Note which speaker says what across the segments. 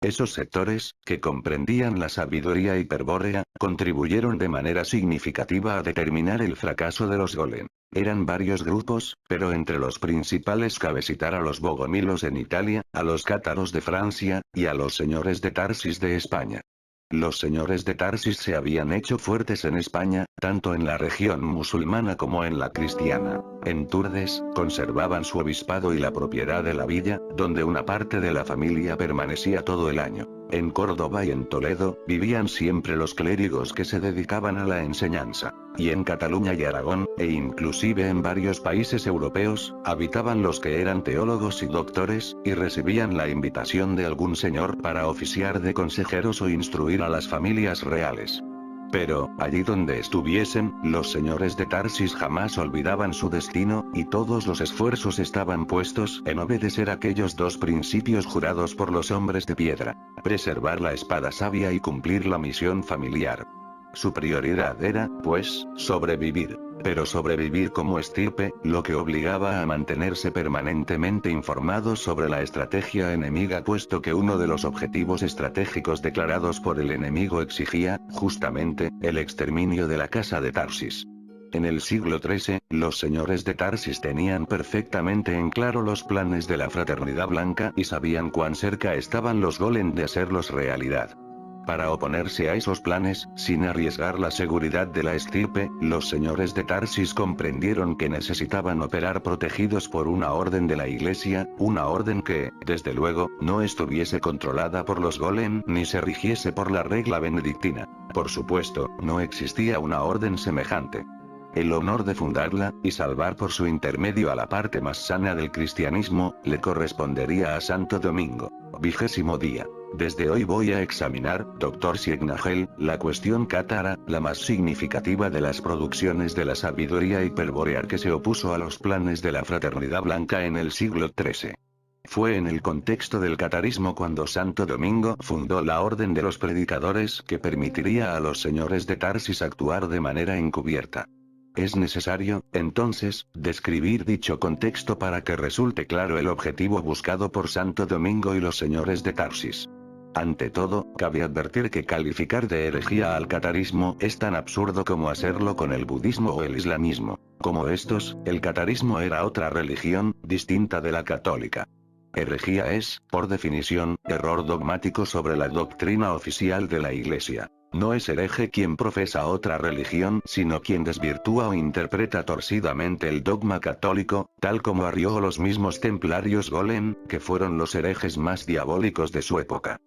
Speaker 1: Esos sectores, que comprendían la sabiduría hiperbórea, contribuyeron de manera significativa a determinar el fracaso de los golem. Eran varios grupos, pero entre los principales cabe citar a los bogomilos en Italia, a los cátaros de Francia, y a los señores de Tarsis de España. Los señores de Tarsis se habían hecho fuertes en España, tanto en la región musulmana como en la cristiana. En Turdes, conservaban su obispado y la propiedad de la villa, donde una parte de la familia permanecía todo el año. En Córdoba y en Toledo, vivían siempre los clérigos que se dedicaban a la enseñanza. Y en Cataluña y Aragón, e inclusive en varios países europeos, habitaban los que eran teólogos y doctores, y recibían la invitación de algún señor para oficiar de consejeros o instruir a las familias reales. Pero, allí donde estuviesen, los señores de Tarsis jamás olvidaban su destino, y todos los esfuerzos estaban puestos en obedecer aquellos dos principios jurados por los hombres de piedra: preservar la espada sabia y cumplir la misión familiar. Su prioridad era, pues, sobrevivir. Pero sobrevivir como estirpe, lo que obligaba a mantenerse permanentemente informados sobre la estrategia enemiga, puesto que uno de los objetivos estratégicos declarados por el enemigo exigía, justamente, el exterminio de la casa de Tarsis. En el siglo XIII, los señores de Tarsis tenían perfectamente en claro los planes de la Fraternidad Blanca y sabían cuán cerca estaban los golem de hacerlos realidad. Para oponerse a esos planes, sin arriesgar la seguridad de la estirpe, los señores de Tarsis comprendieron que necesitaban operar protegidos por una orden de la Iglesia, una orden que, desde luego, no estuviese controlada por los golem ni se rigiese por la regla benedictina. Por supuesto, no existía una orden semejante. El honor de fundarla, y salvar por su intermedio a la parte más sana del cristianismo, le correspondería a Santo Domingo. 20º día. Desde hoy voy a examinar, Dr. Siegnagel, la cuestión cátara, la más significativa de las producciones de la sabiduría hiperbórea que se opuso a los planes de la Fraternidad Blanca en el siglo XIII. Fue en el contexto del catarismo cuando Santo Domingo fundó la Orden de los Predicadores, que permitiría a los señores de Tarsis actuar de manera encubierta. Es necesario, entonces, describir dicho contexto para que resulte claro el objetivo buscado por Santo Domingo y los señores de Tarsis. Ante todo, cabe advertir que calificar de herejía al catarismo es tan absurdo como hacerlo con el budismo o el islamismo. Como estos, el catarismo era otra religión, distinta de la católica. Herejía es, por definición, error dogmático sobre la doctrina oficial de la Iglesia. No es hereje quien profesa otra religión, sino quien desvirtúa o interpreta torcidamente el dogma católico, tal como Arrió los mismos templarios golem, que fueron los herejes más diabólicos de su época.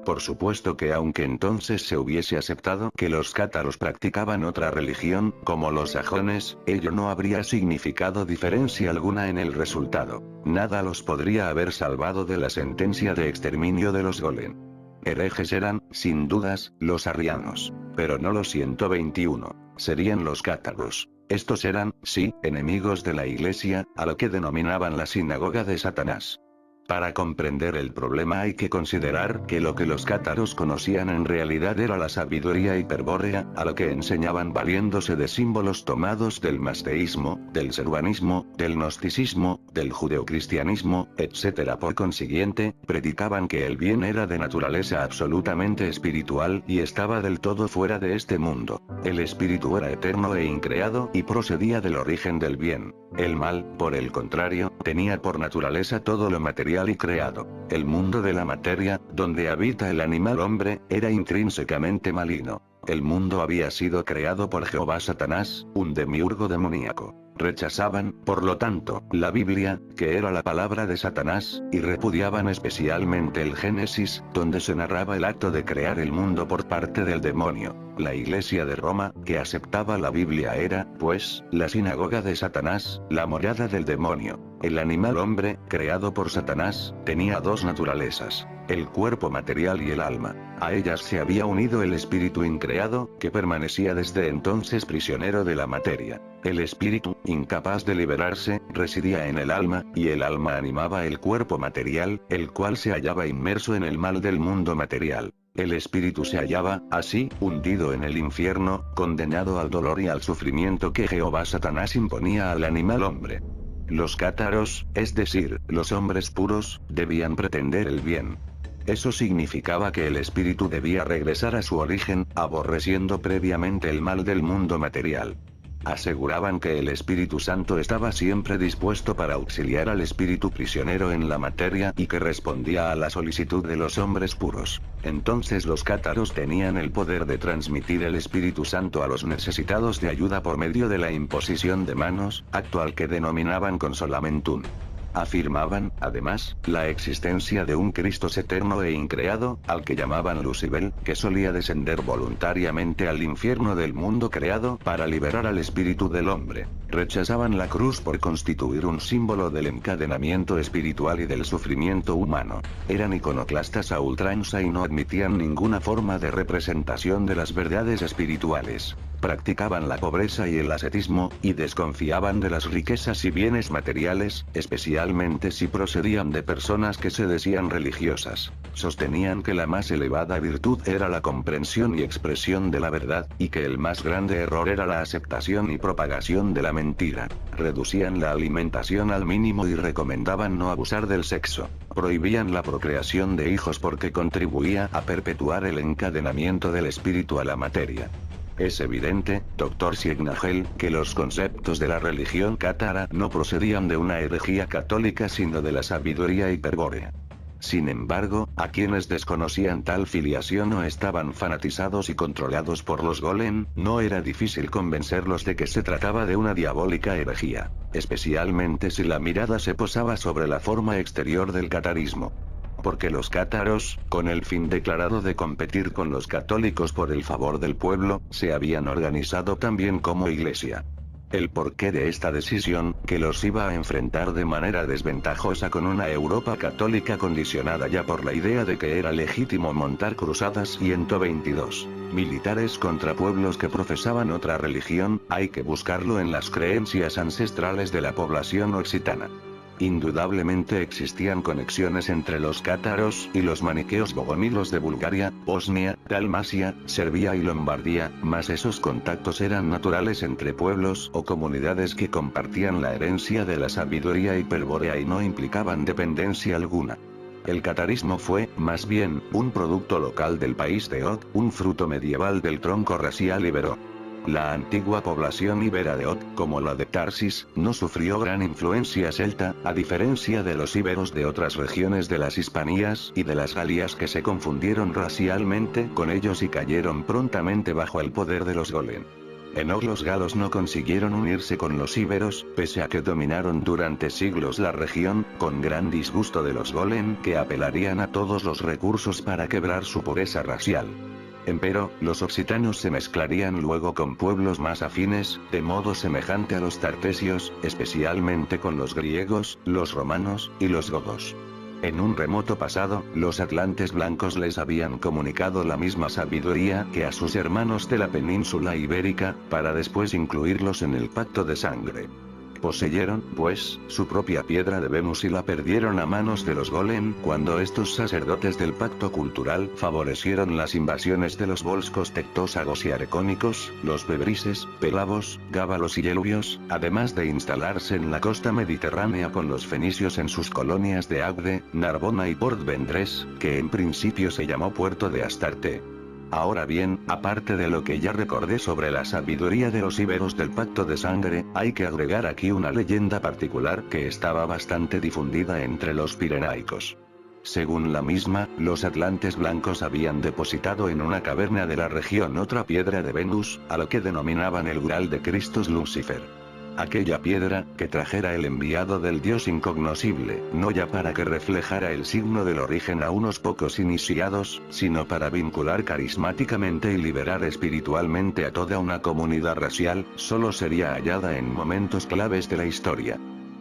Speaker 1: Por supuesto que aunque entonces se hubiese aceptado que los cátaros practicaban otra religión, como los sajones, ello no habría significado diferencia alguna en el resultado. Nada los podría haber salvado de la sentencia de exterminio de los golem. Herejes eran, sin dudas, los arrianos. Pero no los 121. Serían los cátaros. Estos eran, sí, enemigos de la Iglesia, a lo que denominaban la sinagoga de Satanás. Para comprender el problema hay que considerar que lo que los cátaros conocían en realidad era la sabiduría hiperbórea, a lo que enseñaban valiéndose de símbolos tomados del masteísmo, del servanismo, del gnosticismo, del judeocristianismo, etc. Por consiguiente, predicaban que el bien era de naturaleza absolutamente espiritual y estaba del todo fuera de este mundo. El espíritu era eterno e increado y procedía del origen del bien. El mal, por el contrario, tenía por naturaleza todo lo material y creado. El mundo de la materia, donde habita el animal hombre, era intrínsecamente maligno. El mundo había sido creado por Jehová Satanás, un demiurgo demoníaco. Rechazaban, por lo tanto, la Biblia, que era la palabra de Satanás, y repudiaban especialmente el Génesis, donde se narraba el acto de crear el mundo por parte del demonio. La Iglesia de Roma, que aceptaba la Biblia, era, pues, la sinagoga de Satanás, la morada del demonio. El animal hombre, creado por Satanás, tenía dos naturalezas: el cuerpo material y el alma. A ellas se había unido el espíritu increado, que permanecía desde entonces prisionero de la materia. El espíritu, incapaz de liberarse, residía en el alma, y el alma animaba el cuerpo material, el cual se hallaba inmerso en el mal del mundo material. El espíritu se hallaba, así, hundido en el infierno, condenado al dolor y al sufrimiento que Jehová Satanás imponía al animal hombre. Los cátaros, es decir, los hombres puros, debían pretender el bien. Eso significaba que el espíritu debía regresar a su origen, aborreciendo previamente el mal del mundo material. Aseguraban que el Espíritu Santo estaba siempre dispuesto para auxiliar al espíritu prisionero en la materia y que respondía a la solicitud de los hombres puros. Entonces los cátaros tenían el poder de transmitir el Espíritu Santo a los necesitados de ayuda por medio de la imposición de manos, acto al que denominaban consolamentum. Afirmaban, además, la existencia de un Cristo eterno e increado, al que llamaban Lucibel, que solía descender voluntariamente al infierno del mundo creado para liberar al espíritu del hombre. Rechazaban la cruz por constituir un símbolo del encadenamiento espiritual y del sufrimiento humano. Eran iconoclastas a ultranza y no admitían ninguna forma de representación de las verdades espirituales. Practicaban la pobreza y el ascetismo, y desconfiaban de las riquezas y bienes materiales, especialmente si procedían de personas que se decían religiosas. Sostenían que la más elevada virtud era la comprensión y expresión de la verdad, y que el más grande error era la aceptación y propagación de la mentira. Reducían la alimentación al mínimo y recomendaban no abusar del sexo. Prohibían la procreación de hijos porque contribuía a perpetuar el encadenamiento del espíritu a la materia. Es evidente, Dr. Signagel, que los conceptos de la religión cátara no procedían de una herejía católica sino de la sabiduría hiperbórea. Sin embargo, a quienes desconocían tal filiación o estaban fanatizados y controlados por los golem, no era difícil convencerlos de que se trataba de una diabólica herejía, especialmente si la mirada se posaba sobre la forma exterior del catarismo. Porque los cátaros, con el fin declarado de competir con los católicos por el favor del pueblo, se habían organizado también como iglesia. El porqué de esta decisión, que los iba a enfrentar de manera desventajosa con una Europa católica condicionada ya por la idea de que era legítimo montar cruzadas 122 militares contra pueblos que profesaban otra religión, hay que buscarlo en las creencias ancestrales de la población occitana. Indudablemente existían conexiones entre los cátaros y los maniqueos bogomilos de Bulgaria, Bosnia, Dalmacia, Serbia y Lombardía, mas esos contactos eran naturales entre pueblos o comunidades que compartían la herencia de la sabiduría hiperbórea y no implicaban dependencia alguna. El catarismo fue, más bien, un producto local del país de Od, un fruto medieval del tronco racial ibero. La antigua población ibera de Od, como la de Tarsis, no sufrió gran influencia celta, a diferencia de los íberos de otras regiones de las Hispanías y de las Galías que se confundieron racialmente con ellos y cayeron prontamente bajo el poder de los golem. En Od los galos no consiguieron unirse con los íberos, pese a que dominaron durante siglos la región, con gran disgusto de los golem que apelarían a todos los recursos para quebrar su pureza racial. Empero, los occitanos se mezclarían luego con pueblos más afines, de modo semejante a los tartesios, especialmente con los griegos, los romanos, y los godos. En un remoto pasado, los atlantes blancos les habían comunicado la misma sabiduría que a sus hermanos de la península ibérica, para después incluirlos en el pacto de sangre. Poseyeron, pues, su propia piedra de Venus y la perdieron a manos de los golem cuando estos sacerdotes del pacto cultural favorecieron las invasiones de los volscos tectósagos y arecónicos, los bebrises, pelavos, gábalos y eluvios, además de instalarse en la costa mediterránea con los fenicios en sus colonias de Agde, Narbona y Port Vendres, que en principio se llamó Puerto de Astarte. Ahora bien, aparte de lo que ya recordé sobre la sabiduría de los íberos del pacto de sangre, hay que agregar aquí una leyenda particular que estaba bastante difundida entre los pirenaicos. Según la misma, los atlantes blancos habían depositado en una caverna de la región otra piedra de Venus, a lo que denominaban el Graal de Christus Lucifer. Aquella piedra, que trajera el enviado del Dios incognoscible, no ya para que reflejara el signo del origen a unos pocos iniciados, sino para vincular carismáticamente y liberar espiritualmente a toda una comunidad racial, solo sería hallada en momentos claves de la historia.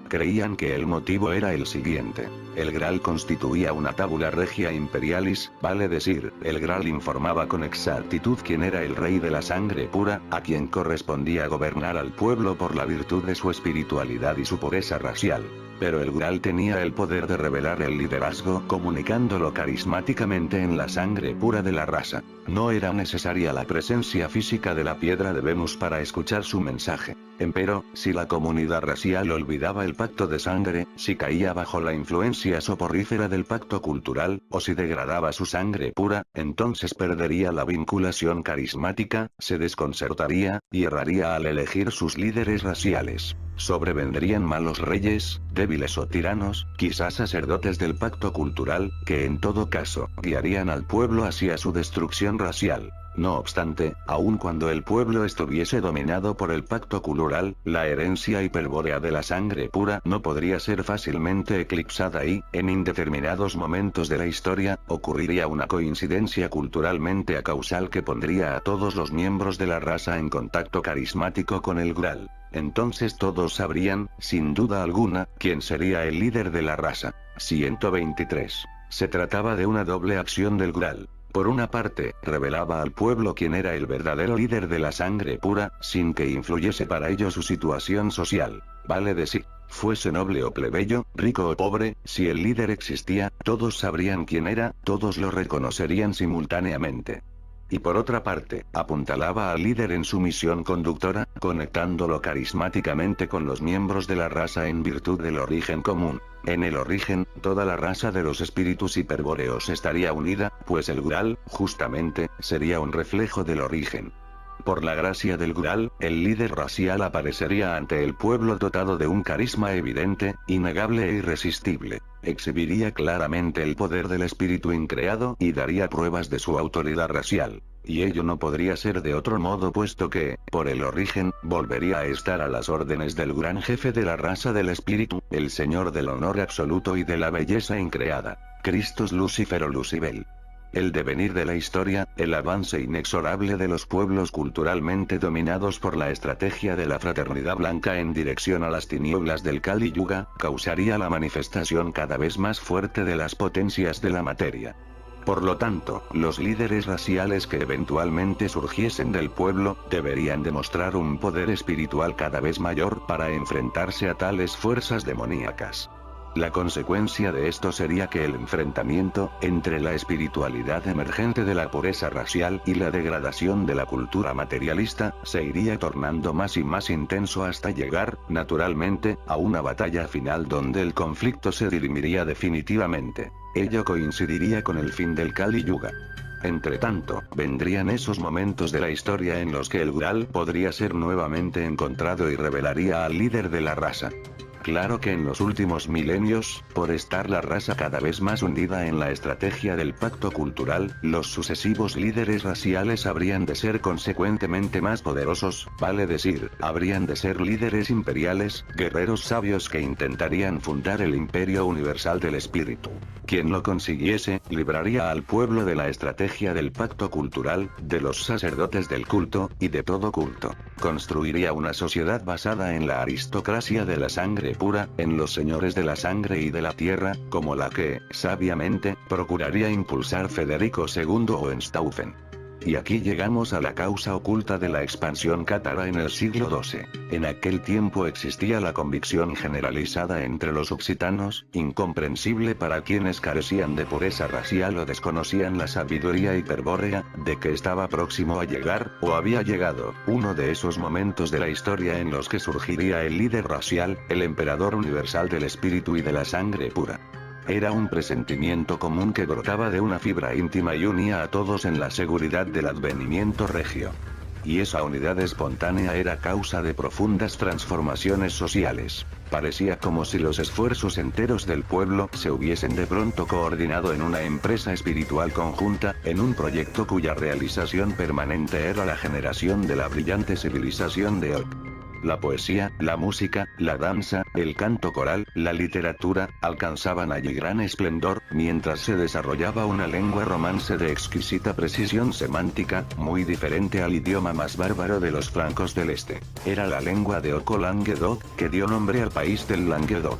Speaker 1: Creían que el motivo era el siguiente. El Graal constituía una tabula regia imperialis, vale decir, el Graal informaba con exactitud quién era el rey de la sangre pura, a quien correspondía gobernar al pueblo por la virtud de su espiritualidad y su pureza racial. Pero el Graal tenía el poder de revelar el liderazgo comunicándolo carismáticamente en la sangre pura de la raza. No era necesaria la presencia física de la piedra de Venus para escuchar su mensaje. Empero, si la comunidad racial olvidaba el pacto de sangre, si caía bajo la influencia soporífera del pacto cultural, o si degradaba su sangre pura, entonces perdería la vinculación carismática, se desconcertaría, y erraría al elegir sus líderes raciales. Sobrevendrían malos reyes, débiles o tiranos, quizás sacerdotes del pacto cultural, que en todo caso, guiarían al pueblo hacia su destrucción racial. No obstante, aun cuando el pueblo estuviese dominado por el pacto cultural, la herencia hiperbórea de la sangre pura no podría ser fácilmente eclipsada y, en indeterminados momentos de la historia, ocurriría una coincidencia culturalmente acausal que pondría a todos los miembros de la raza en contacto carismático con el Graal. Entonces todos sabrían, sin duda alguna, quién sería el líder de la raza. 123. Se trataba de una doble acción del Graal. Por una parte, revelaba al pueblo quién era el verdadero líder de la sangre pura, sin que influyese para ello su situación social. Vale decir, fuese noble o plebeyo, rico o pobre, si el líder existía, todos sabrían quién era, todos lo reconocerían simultáneamente. Y por otra parte, apuntalaba al líder en su misión conductora, conectándolo carismáticamente con los miembros de la raza en virtud del origen común. En el origen, toda la raza de los espíritus hiperbóreos estaría unida, pues el Graal, justamente, sería un reflejo del origen. Por la gracia del Graal, el líder racial aparecería ante el pueblo dotado de un carisma evidente, innegable e irresistible. Exhibiría claramente el poder del espíritu increado y daría pruebas de su autoridad racial. Y ello no podría ser de otro modo puesto que, por el origen, volvería a estar a las órdenes del gran jefe de la raza del espíritu, el señor del honor absoluto y de la belleza increada, Christus Lucifero Lucibel. El devenir de la historia, el avance inexorable de los pueblos culturalmente dominados por la estrategia de la fraternidad blanca en dirección a las tinieblas del Kali Yuga, causaría la manifestación cada vez más fuerte de las potencias de la materia. Por lo tanto, los líderes raciales que eventualmente surgiesen del pueblo, deberían demostrar un poder espiritual cada vez mayor para enfrentarse a tales fuerzas demoníacas. La consecuencia de esto sería que el enfrentamiento entre la espiritualidad emergente de la pureza racial y la degradación de la cultura materialista se iría tornando más y más intenso hasta llegar, naturalmente, a una batalla final donde el conflicto se dirimiría definitivamente. Ello coincidiría con el fin del Kali Yuga. Entretanto, vendrían esos momentos de la historia en los que el Graal podría ser nuevamente encontrado y revelaría al líder de la raza. Claro que en los últimos milenios, por estar la raza cada vez más hundida en la estrategia del pacto cultural, los sucesivos líderes raciales habrían de ser consecuentemente más poderosos, vale decir, habrían de ser líderes imperiales, guerreros sabios que intentarían fundar el imperio universal del espíritu. Quien lo consiguiese, libraría al pueblo de la estrategia del pacto cultural, de los sacerdotes del culto, y de todo culto. Construiría una sociedad basada en la aristocracia de la sangre pura, en los señores de la sangre y de la tierra, como la que, sabiamente, procuraría impulsar Federico II Hohenstaufen. Y aquí llegamos a la causa oculta de la expansión cátara en el siglo XII. En aquel tiempo existía la convicción generalizada entre los occitanos, incomprensible para quienes carecían de pureza racial o desconocían la sabiduría hiperbórea, de que estaba próximo a llegar, o había llegado, uno de esos momentos de la historia en los que surgiría el líder racial, el emperador universal del espíritu y de la sangre pura. Era un presentimiento común que brotaba de una fibra íntima y unía a todos en la seguridad del advenimiento regio. Y esa unidad espontánea era causa de profundas transformaciones sociales. Parecía como si los esfuerzos enteros del pueblo se hubiesen de pronto coordinado en una empresa espiritual conjunta, en un proyecto cuya realización permanente era la generación de la brillante civilización de hoy. La poesía, la música, la danza, el canto coral, la literatura, alcanzaban allí gran esplendor, mientras se desarrollaba una lengua romance de exquisita precisión semántica, muy diferente al idioma más bárbaro de los francos del este. Era la lengua de Oco-Languedoc, que dio nombre al país del Languedoc.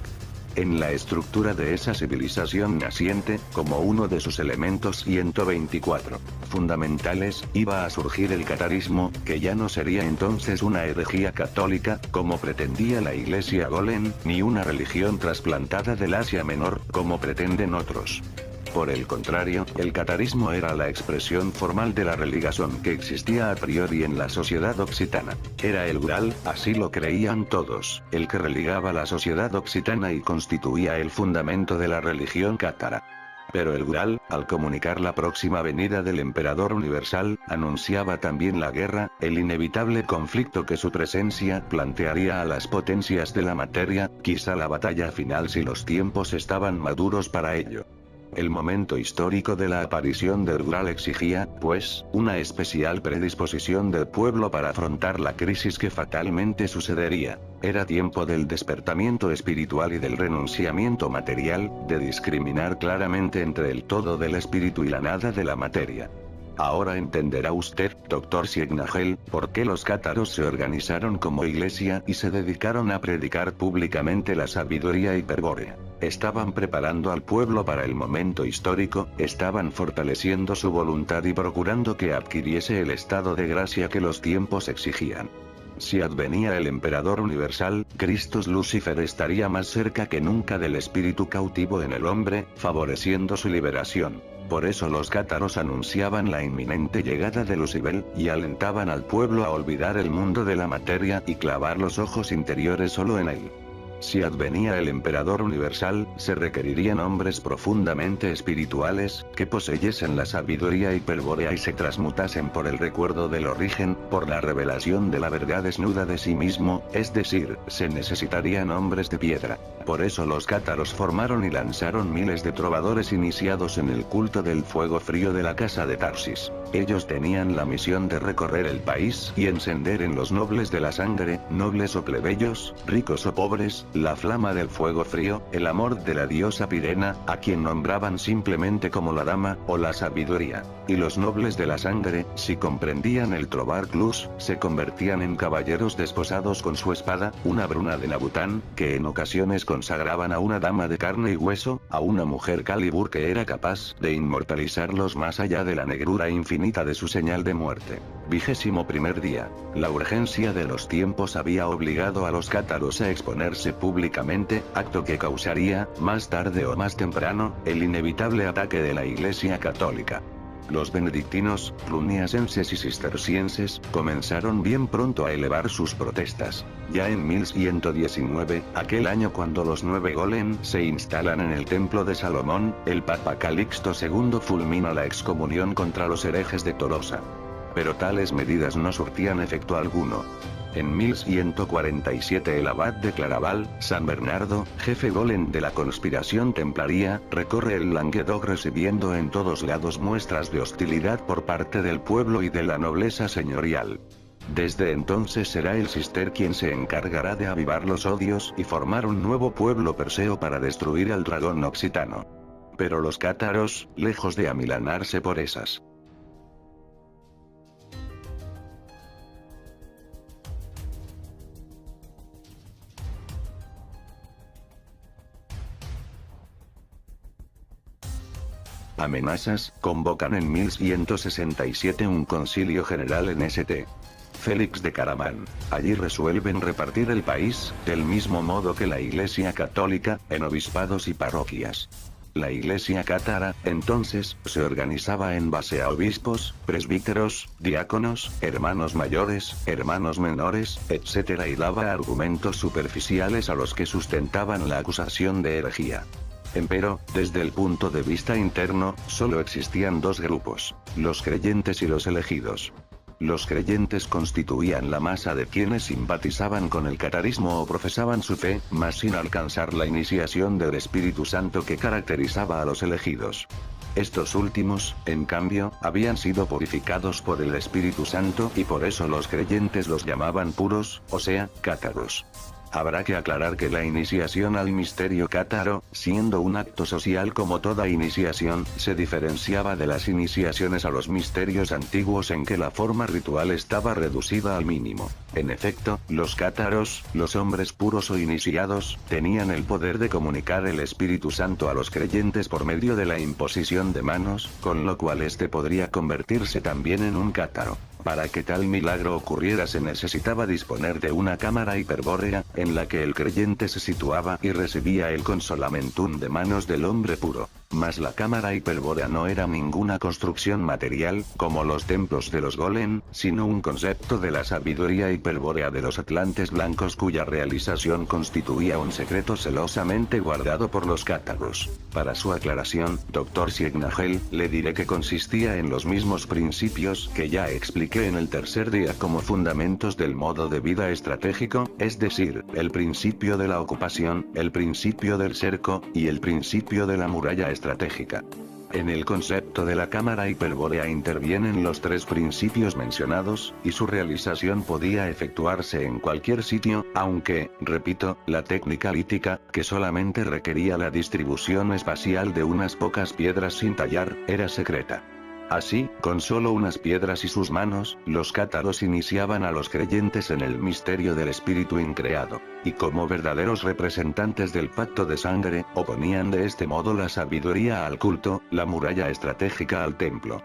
Speaker 1: En la estructura de esa civilización naciente, como uno de sus elementos 124 fundamentales, iba a surgir el catarismo, que ya no sería entonces una herejía católica, como pretendía la Iglesia Golem, ni una religión trasplantada del Asia Menor, como pretenden otros. Por el contrario, el catarismo era la expresión formal de la religión que existía a priori en la sociedad occitana. Era el Graal, así lo creían todos, el que religaba la sociedad occitana y constituía el fundamento de la religión cátara. Pero el Graal, al comunicar la próxima venida del Emperador Universal, anunciaba también la guerra, el inevitable conflicto que su presencia plantearía a las potencias de la materia, quizá la batalla final si los tiempos estaban maduros para ello. El momento histórico de la aparición del Graal exigía, pues, una especial predisposición del pueblo para afrontar la crisis que fatalmente sucedería. Era tiempo del despertamiento espiritual y del renunciamiento material, de discriminar claramente entre el todo del espíritu y la nada de la materia. Ahora entenderá usted, Dr. Signagel, por qué los cátaros se organizaron como iglesia y se dedicaron a predicar públicamente la sabiduría hiperbórea. Estaban preparando al pueblo para el momento histórico, estaban fortaleciendo su voluntad y procurando que adquiriese el estado de gracia que los tiempos exigían. Si advenía el Emperador Universal, Christus Lucifer estaría más cerca que nunca del espíritu cautivo en el hombre, favoreciendo su liberación. Por eso los cátaros anunciaban la inminente llegada de Lucibel, y alentaban al pueblo a olvidar el mundo de la materia y clavar los ojos interiores solo en él. Si advenía el Emperador Universal, se requerirían hombres profundamente espirituales, que poseyesen la sabiduría hiperbórea y se transmutasen por el recuerdo del origen, por la revelación de la verdad desnuda de sí mismo, es decir, se necesitarían hombres de piedra. Por eso los cátaros formaron y lanzaron miles de trovadores iniciados en el culto del fuego frío de la casa de Tarsis. Ellos tenían la misión de recorrer el país y encender en los nobles de la sangre, nobles o plebeyos, ricos o pobres, la flama del fuego frío, el amor de la diosa Pirena, a quien nombraban simplemente como la dama, o la sabiduría. Y los nobles de la sangre, si comprendían el trovar clus, se convertían en caballeros desposados con su espada, una bruna de Nabután, que en ocasiones consagraban a una dama de carne y hueso, a una mujer Calibur que era capaz de inmortalizarlos más allá de la negrura infinita de su señal de muerte. 21º día. La urgencia de los tiempos había obligado a los cátaros a exponerse públicamente, acto que causaría, más tarde o más temprano, el inevitable ataque de la Iglesia Católica. Los benedictinos, cluniacenses y cistercienses, comenzaron bien pronto a elevar sus protestas. Ya en 1119, aquel año cuando los 9 golem se instalan en el templo de Salomón, el Papa Calixto II fulmina la excomunión contra los herejes de Tolosa. Pero tales medidas no surtían efecto alguno. En 1147 el abad de Claraval, San Bernardo, jefe golem de la conspiración templaría, recorre el Languedoc recibiendo en todos lados muestras de hostilidad por parte del pueblo y de la nobleza señorial. Desde entonces será el Cister quien se encargará de avivar los odios y formar un nuevo pueblo perseo para destruir al dragón occitano. Pero los cátaros, lejos de amilanarse por esas amenazas, convocan en 1167 un concilio general en St. Félix de Caramán. Allí resuelven repartir el país, del mismo modo que la Iglesia Católica, en obispados y parroquias. La Iglesia cátara, entonces, se organizaba en base a obispos, presbíteros, diáconos, hermanos mayores, hermanos menores, etc. y daba argumentos superficiales a los que sustentaban la acusación de herejía. Empero, desde el punto de vista interno, solo existían dos grupos, los creyentes y los elegidos. Los creyentes constituían la masa de quienes simpatizaban con el catarismo o profesaban su fe, mas sin alcanzar la iniciación del Espíritu Santo que caracterizaba a los elegidos. Estos últimos, en cambio, habían sido purificados por el Espíritu Santo y por eso los creyentes los llamaban puros, o sea, cátaros. Habrá que aclarar que la iniciación al misterio cátaro, siendo un acto social como toda iniciación, se diferenciaba de las iniciaciones a los misterios antiguos en que la forma ritual estaba reducida al mínimo. En efecto, los cátaros, los hombres puros o iniciados, tenían el poder de comunicar el Espíritu Santo a los creyentes por medio de la imposición de manos, con lo cual este podría convertirse también en un cátaro. Para que tal milagro ocurriera se necesitaba disponer de una cámara hiperbórea, en la que el creyente se situaba y recibía el consolamentum de manos del hombre puro. Mas la cámara hiperbórea no era ninguna construcción material, como los templos de los golem, sino un concepto de la sabiduría hiperbórea de los atlantes blancos cuya realización constituía un secreto celosamente guardado por los cátaros. Para su aclaración, Dr. Signagel, le diré que consistía en los mismos principios que ya expliqué en el tercer día como fundamentos del modo de vida estratégico, es decir, el principio de la ocupación, el principio del cerco, y el principio de la muralla estratégica. En el concepto de la cámara hiperbórea intervienen los tres principios mencionados, y su realización podía efectuarse en cualquier sitio, aunque, repito, la técnica lítica, que solamente requería la distribución espacial de unas pocas piedras sin tallar, era secreta. Así, con solo unas piedras y sus manos, los cátaros iniciaban a los creyentes en el misterio del espíritu increado, y como verdaderos representantes del pacto de sangre, oponían de este modo la sabiduría al culto, la muralla estratégica al templo.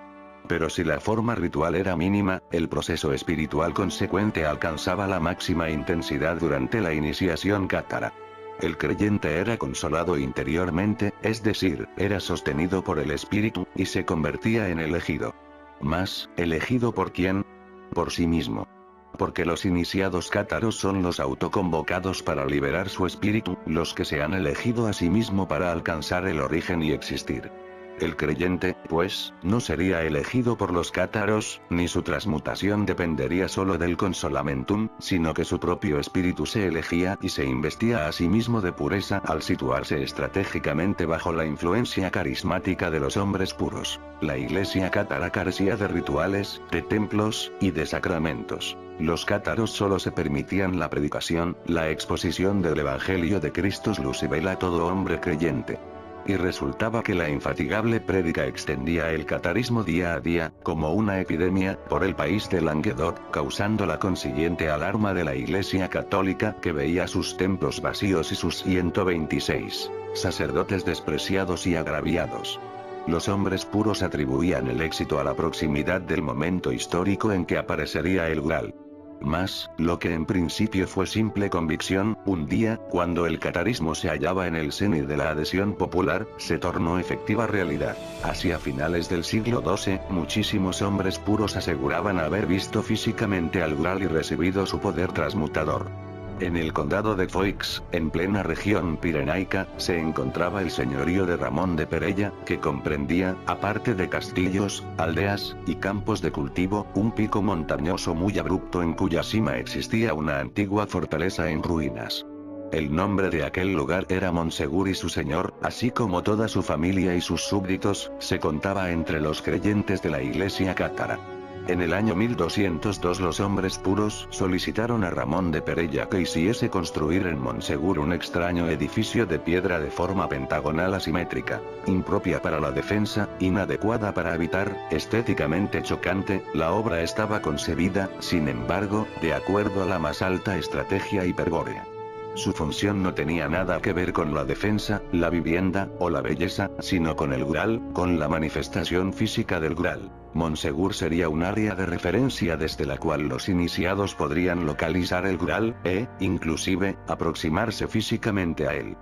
Speaker 1: Pero si la forma ritual era mínima, el proceso espiritual consecuente alcanzaba la máxima intensidad durante la iniciación cátara. El creyente era consolado interiormente, es decir, era sostenido por el espíritu, y se convertía en elegido. Mas, ¿elegido por quién? Por sí mismo. Porque los iniciados cátaros son los autoconvocados para liberar su espíritu, los que se han elegido a sí mismo para alcanzar el origen y existir. El creyente, pues, no sería elegido por los cátaros, ni su transmutación dependería solo del consolamentum, sino que su propio espíritu se elegía y se investía a sí mismo de pureza al situarse estratégicamente bajo la influencia carismática de los hombres puros. La iglesia cátara carecía de rituales, de templos, y de sacramentos. Los cátaros solo se permitían la predicación, la exposición del Evangelio de Cristo luz y vela a todo hombre creyente. Y resultaba que la infatigable prédica extendía el catarismo día a día, como una epidemia, por el país de Languedoc, causando la consiguiente alarma de la Iglesia católica, que veía sus templos vacíos y sus 126 sacerdotes despreciados y agraviados. Los hombres puros atribuían el éxito a la proximidad del momento histórico en que aparecería el Graal. Mas, lo que en principio fue simple convicción, un día, cuando el catarismo se hallaba en el cenit de la adhesión popular, se tornó efectiva realidad. Hacia finales del siglo XII, muchísimos hombres puros aseguraban haber visto físicamente al Graal y recibido su poder transmutador. En el condado de Foix, en plena región pirenaica, se encontraba el señorío de Ramón de Perella, que comprendía, aparte de castillos, aldeas, y campos de cultivo, un pico montañoso muy abrupto en cuya cima existía una antigua fortaleza en ruinas. El nombre de aquel lugar era Monsegur y su señor, así como toda su familia y sus súbditos, se contaba entre los creyentes de la iglesia cátara. En el año 1202 los hombres puros solicitaron a Ramón de Perella que hiciese construir en Monsegur un extraño edificio de piedra de forma pentagonal asimétrica, impropia para la defensa, inadecuada para habitar, estéticamente chocante. La obra estaba concebida, sin embargo, de acuerdo a la más alta estrategia hiperbórea. Su función no tenía nada que ver con la defensa, la vivienda, o la belleza, sino con el Graal, con la manifestación física del Graal. Monsegur sería un área de referencia desde la cual los iniciados podrían localizar el Graal, inclusive, aproximarse físicamente a él.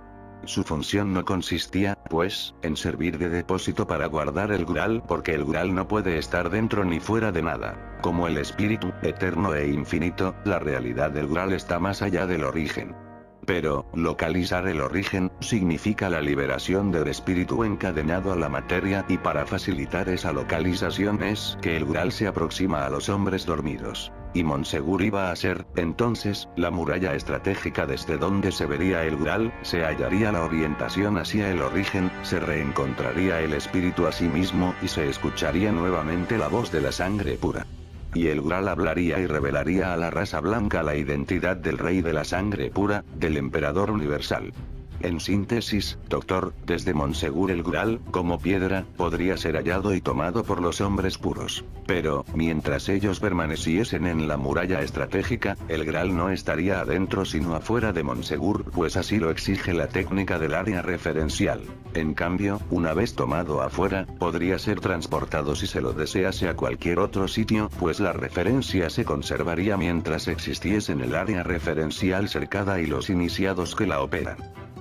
Speaker 1: Su función no consistía, pues, en servir de depósito para guardar el Graal, porque el Graal no puede estar dentro ni fuera de nada. Como el espíritu, eterno e infinito, la realidad del Graal está más allá del origen. Pero, localizar el origen, significa la liberación del espíritu encadenado a la materia, y para facilitar esa localización es que el Graal se aproxima a los hombres dormidos. Y Monsegur iba a ser, entonces, la muralla estratégica desde donde se vería el Graal, se hallaría la orientación hacia el origen, se reencontraría el espíritu a sí mismo, y se escucharía nuevamente la voz de la sangre pura. y el Graal hablaría y revelaría a la raza blanca la identidad del rey de la sangre pura, del emperador universal. En síntesis, doctor, desde Monsegur el Graal, como piedra, podría ser hallado y tomado por los hombres puros. Pero, mientras ellos permaneciesen en la muralla estratégica, el Graal no estaría adentro sino afuera de Monsegur, pues así lo exige la técnica del área referencial. En cambio, una vez tomado afuera, podría ser transportado si se lo desease a cualquier otro sitio, pues la referencia se conservaría mientras existiese en el área referencial cercada y los iniciados que la operan.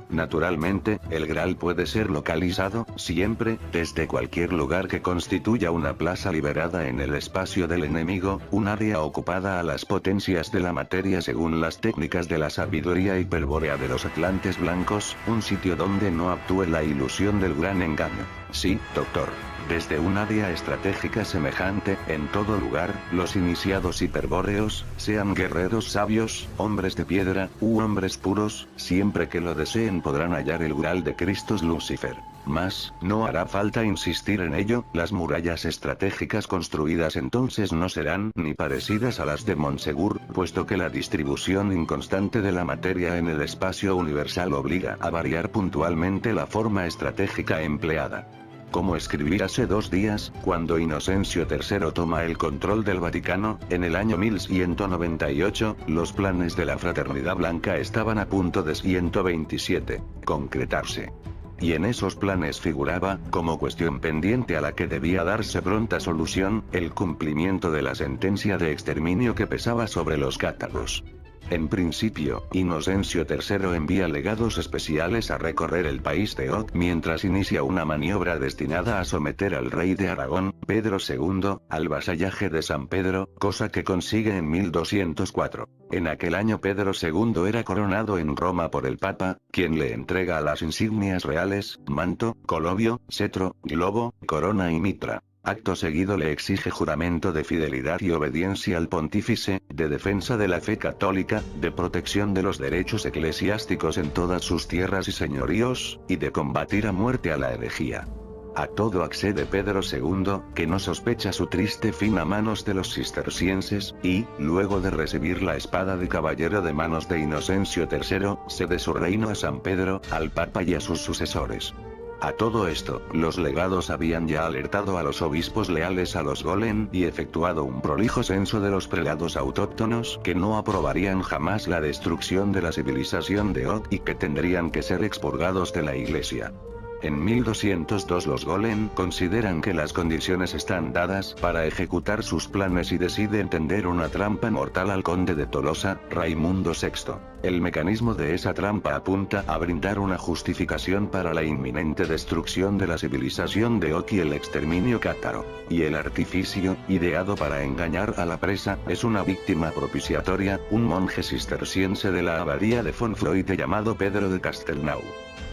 Speaker 1: Naturalmente, el Graal puede ser localizado, siempre, desde cualquier lugar que constituya una plaza liberada en el espacio del enemigo, un área ocupada a las potencias de la materia según las técnicas de la sabiduría hiperbórea de los atlantes blancos, un sitio donde no actúe la ilusión del gran engaño. Sí, doctor. Desde un área estratégica semejante, en todo lugar, los iniciados hiperbóreos, sean guerreros sabios, hombres de piedra, u hombres puros, siempre que lo deseen podrán hallar el Graal de Cristos Lucifer. Mas, no hará falta insistir en ello, las murallas estratégicas construidas entonces no serán ni parecidas a las de Monsegur, puesto que la distribución inconstante de la materia en el espacio universal obliga a variar puntualmente la forma estratégica empleada. Como escribí hace 2 días, cuando Inocencio III toma el control del Vaticano, en el año 1198, los planes de la Fraternidad Blanca estaban a punto de 127 concretarse. Y en esos planes figuraba, como cuestión pendiente a la que debía darse pronta solución, el cumplimiento de la sentencia de exterminio que pesaba sobre los cátaros. En principio, Inocencio III envía legados especiales a recorrer el país de Oc mientras inicia una maniobra destinada a someter al rey de Aragón, Pedro II, al vasallaje de San Pedro, cosa que consigue en 1204. En aquel año Pedro II era coronado en Roma por el Papa, quien le entrega las insignias reales, manto, colobio, cetro, globo, corona y mitra. Acto seguido le exige juramento de fidelidad y obediencia al pontífice, de defensa de la fe católica, de protección de los derechos eclesiásticos en todas sus tierras y señoríos, y de combatir a muerte a la herejía. A todo accede Pedro II, que no sospecha su triste fin a manos de los cistercienses, y, luego de recibir la espada de caballero de manos de Inocencio III, cede su reino a San Pedro, al Papa y a sus sucesores. A todo esto, los legados habían ya alertado a los obispos leales a los Golem y efectuado un prolijo censo de los prelados autóctonos que no aprobarían jamás la destrucción de la civilización de Od y que tendrían que ser expurgados de la iglesia. En 1202 los Golem consideran que las condiciones están dadas para ejecutar sus planes y deciden tender una trampa mortal al conde de Tolosa, Raimundo VI. El mecanismo de esa trampa apunta a brindar una justificación para la inminente destrucción de la civilización de Oc y el exterminio cátaro. Y el artificio, ideado para engañar a la presa, es una víctima propiciatoria, un monje cisterciense de la abadía de Fontfroide llamado Pedro de Castelnau.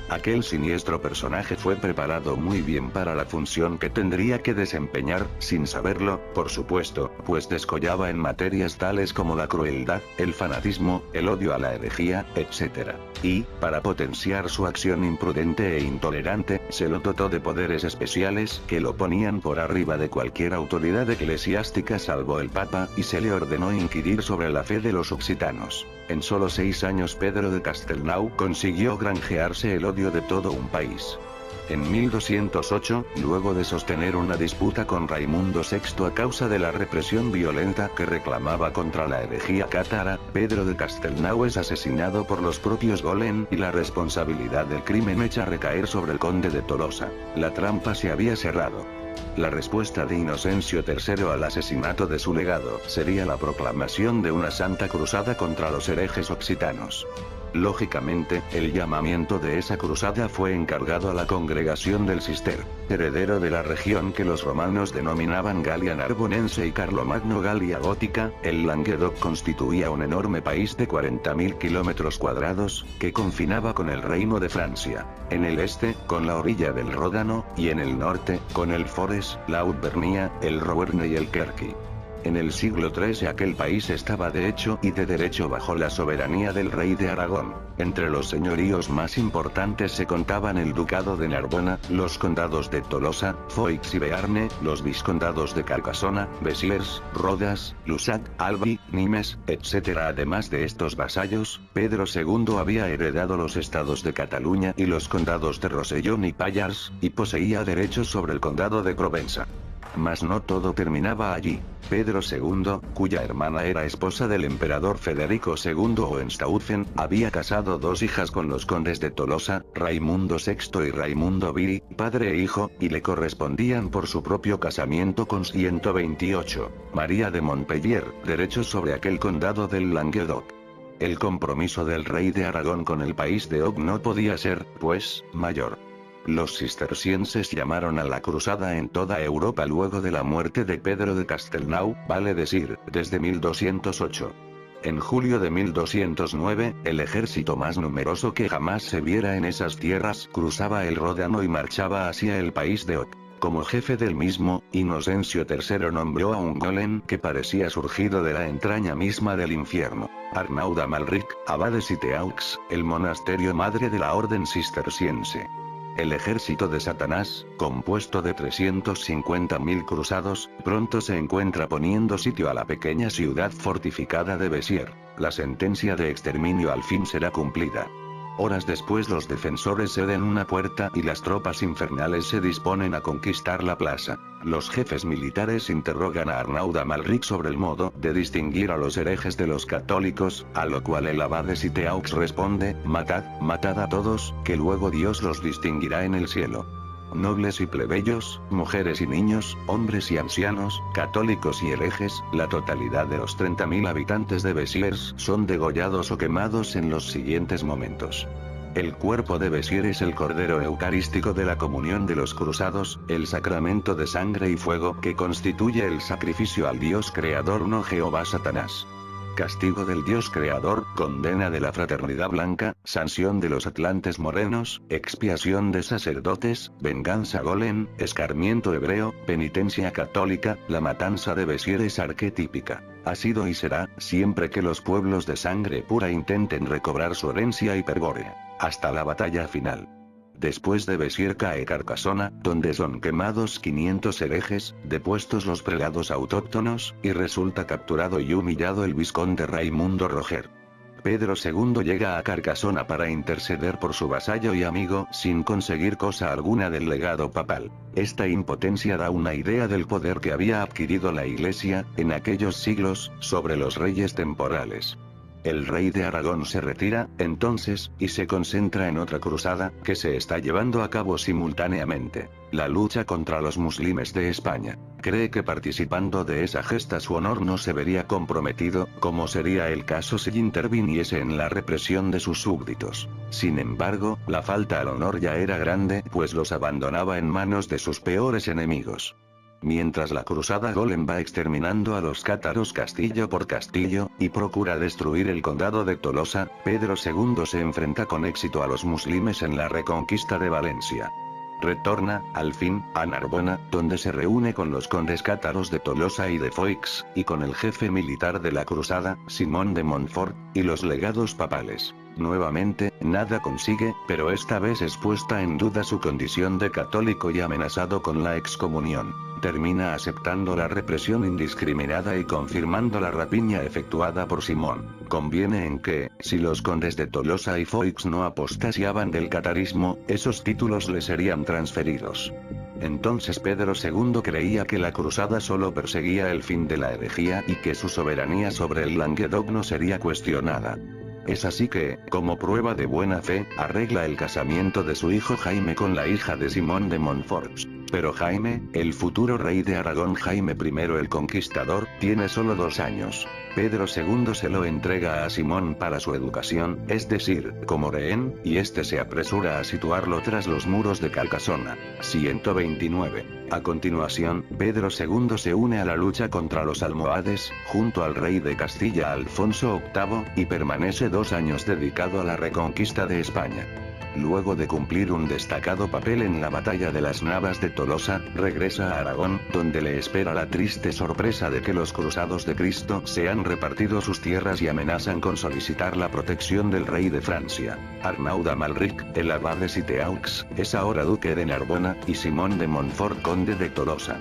Speaker 1: Aquel siniestro personaje fue preparado muy bien para la función que tendría que desempeñar, sin saberlo, por supuesto, pues descollaba en materias tales como la crueldad, el fanatismo, el odio a la herejía, etc. Y, para potenciar su acción imprudente e intolerante, se lo dotó de poderes especiales que lo ponían por arriba de cualquier autoridad eclesiástica salvo el Papa, y se le ordenó inquirir sobre la fe de los occitanos. En solo 6 años Pedro de Castelnau consiguió granjearse el odio de todo un país. En 1208, luego de sostener una disputa con Raimundo VI a causa de la represión violenta que reclamaba contra la herejía cátara, Pedro de Castelnau es asesinado por los propios Golem y la responsabilidad del crimen echa a recaer sobre el conde de Tolosa. La trampa se había cerrado. La respuesta de Inocencio III al asesinato de su legado sería la proclamación de una santa cruzada contra los herejes occitanos. Lógicamente, el llamamiento de esa cruzada fue encargado a la congregación del Cister, heredero de la región que los romanos denominaban Galia Narbonense y Carlomagno Galia Gótica. El Languedoc constituía un enorme país de 40.000 kilómetros cuadrados, que confinaba con el reino de Francia, en el este, con la orilla del Ródano, y en el norte, con el Forez, la Auvernia, el Rouergue y el Kerky. En el siglo XIII aquel país estaba de hecho y de derecho bajo la soberanía del rey de Aragón. Entre los señoríos más importantes se contaban el ducado de Narbona, los condados de Tolosa, Foix y Bearne, los vizcondados de Carcasona, Besiers, Rodas, Lusac, Albi, Nimes, etc. Además de estos vasallos, Pedro II había heredado los estados de Cataluña y los condados de Rosellón y Pallars, y poseía derechos sobre el condado de Provenza. Mas no todo terminaba allí. Pedro II, cuya hermana era esposa del emperador Federico II Hohenstaufen, había casado dos hijas con los condes de Tolosa, Raimundo VI y Raimundo Viri, padre e hijo, y le correspondían por su propio casamiento con 128, María de Montpellier, derechos sobre aquel condado del Languedoc. El compromiso del rey de Aragón con el país de Og no podía ser, pues, mayor. Los cistercienses llamaron a la cruzada en toda Europa luego de la muerte de Pedro de Castelnau, vale decir, desde 1208. En julio de 1209, el ejército más numeroso que jamás se viera en esas tierras cruzaba el Ródano y marchaba hacia el país de Og. Como jefe del mismo, Inocencio III nombró a un golem que parecía surgido de la entraña misma del infierno, Arnaud d'Amalric, abad de Citeaux, el monasterio madre de la orden cisterciense. El ejército de Satanás, compuesto de 350.000 cruzados, pronto se encuentra poniendo sitio a la pequeña ciudad fortificada de Béziers. La sentencia de exterminio al fin será cumplida. Horas después los defensores ceden una puerta y las tropas infernales se disponen a conquistar la plaza. Los jefes militares interrogan a Arnaud d'Amalric sobre el modo de distinguir a los herejes de los católicos, a lo cual el abad de Citeaux responde: matad, matad a todos, que luego Dios los distinguirá en el cielo. Nobles y plebeyos, mujeres y niños, hombres y ancianos, católicos y herejes, la totalidad de los 30.000 habitantes de Béziers son degollados o quemados en los siguientes momentos. El cuerpo de Béziers es el cordero eucarístico de la comunión de los cruzados, el sacramento de sangre y fuego que constituye el sacrificio al Dios creador no Jehová Satanás. Castigo del Dios creador, condena de la fraternidad blanca, sanción de los atlantes morenos, expiación de sacerdotes, venganza golem, escarmiento hebreo, penitencia católica, la matanza de Béziers es arquetípica. Ha sido y será, siempre que los pueblos de sangre pura intenten recobrar su herencia hiperbórea, hasta la batalla final. Después de Béziers cae Carcasona, donde son quemados 500 herejes, depuestos los prelados autóctonos, y resulta capturado y humillado el vizconde Raimundo Roger. Pedro II llega a Carcasona para interceder por su vasallo y amigo, sin conseguir cosa alguna del legado papal. Esta impotencia da una idea del poder que había adquirido la Iglesia, en aquellos siglos, sobre los reyes temporales. El rey de Aragón se retira, entonces, y se concentra en otra cruzada, que se está llevando a cabo simultáneamente: la lucha contra los muslimes de España. Cree que participando de esa gesta su honor no se vería comprometido, como sería el caso si interviniese en la represión de sus súbditos. Sin embargo, la falta al honor ya era grande, pues los abandonaba en manos de sus peores enemigos. Mientras la cruzada golem va exterminando a los cátaros castillo por castillo, y procura destruir el condado de Tolosa, Pedro II se enfrenta con éxito a los muslimes en la reconquista de Valencia. Retorna, al fin, a Narbona, donde se reúne con los condes cátaros de Tolosa y de Foix, y con el jefe militar de la cruzada, Simón de Montfort, y los legados papales. Nuevamente, nada consigue, pero esta vez es puesta en duda su condición de católico y amenazado con la excomunión. Termina aceptando la represión indiscriminada y confirmando la rapiña efectuada por Simón. Conviene en que, si los condes de Tolosa y Foix no apostasiaban del catarismo, esos títulos le serían transferidos. Entonces Pedro II creía que la cruzada solo perseguía el fin de la herejía y que su soberanía sobre el Languedoc no sería cuestionada. Es así que, como prueba de buena fe, arregla el casamiento de su hijo Jaime con la hija de Simón de Montfort. Pero Jaime, el futuro rey de Aragón Jaime I el Conquistador, tiene solo 2 años. Pedro II se lo entrega a Simón para su educación, es decir, como rehén, y este se apresura a situarlo tras los muros de Carcasona. 129. A continuación, Pedro II se une a la lucha contra los almohades, junto al rey de Castilla Alfonso VIII, y permanece 2 años dedicado a la reconquista de España. Luego de cumplir un destacado papel en la batalla de las Navas de Tolosa, regresa a Aragón, donde le espera la triste sorpresa de que los cruzados de Cristo se han repartido sus tierras y amenazan con solicitar la protección del rey de Francia. Arnaud d'Amalric, el abad de Citeaux, es ahora duque de Narbona, y Simón de Montfort conde de Tolosa.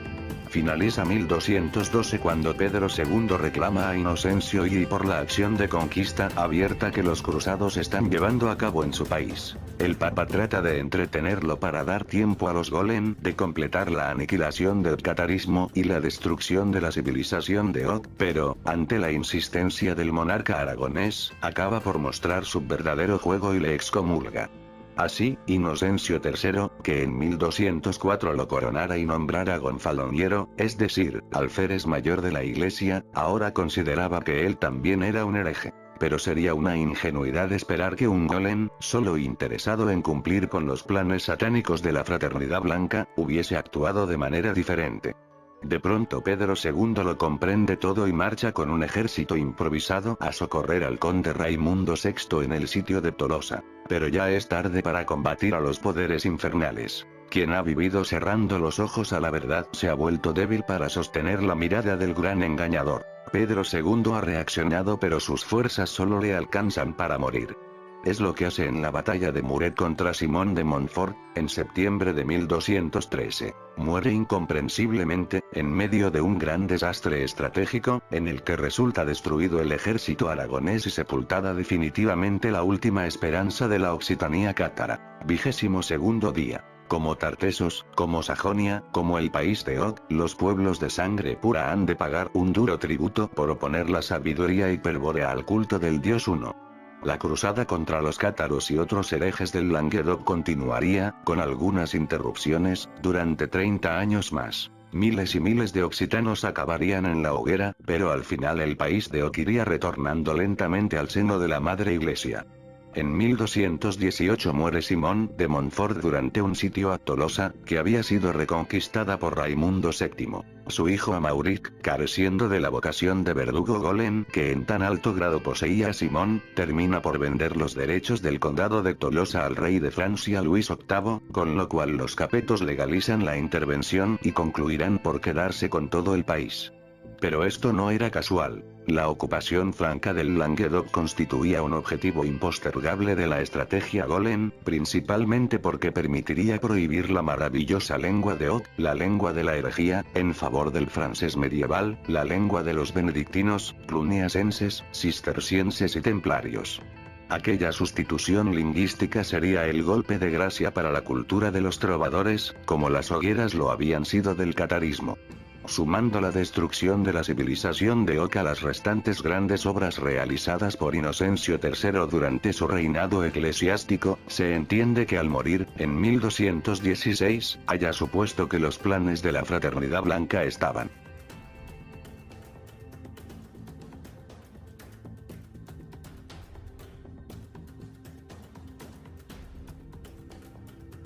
Speaker 1: Finaliza 1212 cuando Pedro II reclama a Inocencio y por la acción de conquista abierta que los cruzados están llevando a cabo en su país. El Papa trata de entretenerlo para dar tiempo a los golem de completar la aniquilación del catarismo y la destrucción de la civilización de Og, pero, ante la insistencia del monarca aragonés, acaba por mostrar su verdadero juego y le excomulga. Así, Inocencio III, que en 1204 lo coronara y nombrara gonfaloniero, es decir, alférez mayor de la Iglesia, ahora consideraba que él también era un hereje. Pero sería una ingenuidad esperar que un golem, solo interesado en cumplir con los planes satánicos de la Fraternidad Blanca, hubiese actuado de manera diferente. De pronto Pedro II lo comprende todo y marcha con un ejército improvisado a socorrer al conde Raimundo VI en el sitio de Tolosa. Pero ya es tarde para combatir a los poderes infernales. Quien ha vivido cerrando los ojos a la verdad se ha vuelto débil para sostener la mirada del gran engañador. Pedro II ha reaccionado pero sus fuerzas solo le alcanzan para morir. Es lo que hace en la batalla de Muret contra Simón de Montfort, en septiembre de 1213. Muere incomprensiblemente, en medio de un gran desastre estratégico, en el que resulta destruido el ejército aragonés y sepultada definitivamente la última esperanza de la Occitania cátara. 22º día. Como Tartesos, como Sajonia, como el país de Og, los pueblos de sangre pura han de pagar un duro tributo por oponer la sabiduría hiperbórea al culto del Dios Uno. La cruzada contra los cátaros y otros herejes del Languedoc continuaría, con algunas interrupciones, durante 30 años más. Miles y miles de occitanos acabarían en la hoguera, pero al final el país de Og iría retornando lentamente al seno de la Madre Iglesia. En 1218 muere Simón de Montfort durante un sitio a Tolosa, que había sido reconquistada por Raimundo VII. Su hijo Amauric, careciendo de la vocación de verdugo golem que en tan alto grado poseía Simón, termina por vender los derechos del condado de Tolosa al rey de Francia Luis VIII, con lo cual los capetos legalizan la intervención y concluirán por quedarse con todo el país. Pero esto no era casual. La ocupación franca del Languedoc constituía un objetivo impostergable de la estrategia golem, principalmente porque permitiría prohibir la maravillosa lengua de Og, la lengua de la herejía, en favor del francés medieval, la lengua de los benedictinos, cluniacenses, cistercienses y templarios. Aquella sustitución lingüística sería el golpe de gracia para la cultura de los trovadores, como las hogueras lo habían sido del catarismo. Sumando la destrucción de la civilización de Og a las restantes grandes obras realizadas por Inocencio III durante su reinado eclesiástico, se entiende que al morir, en 1216, haya supuesto que los planes de la Fraternidad Blanca estaban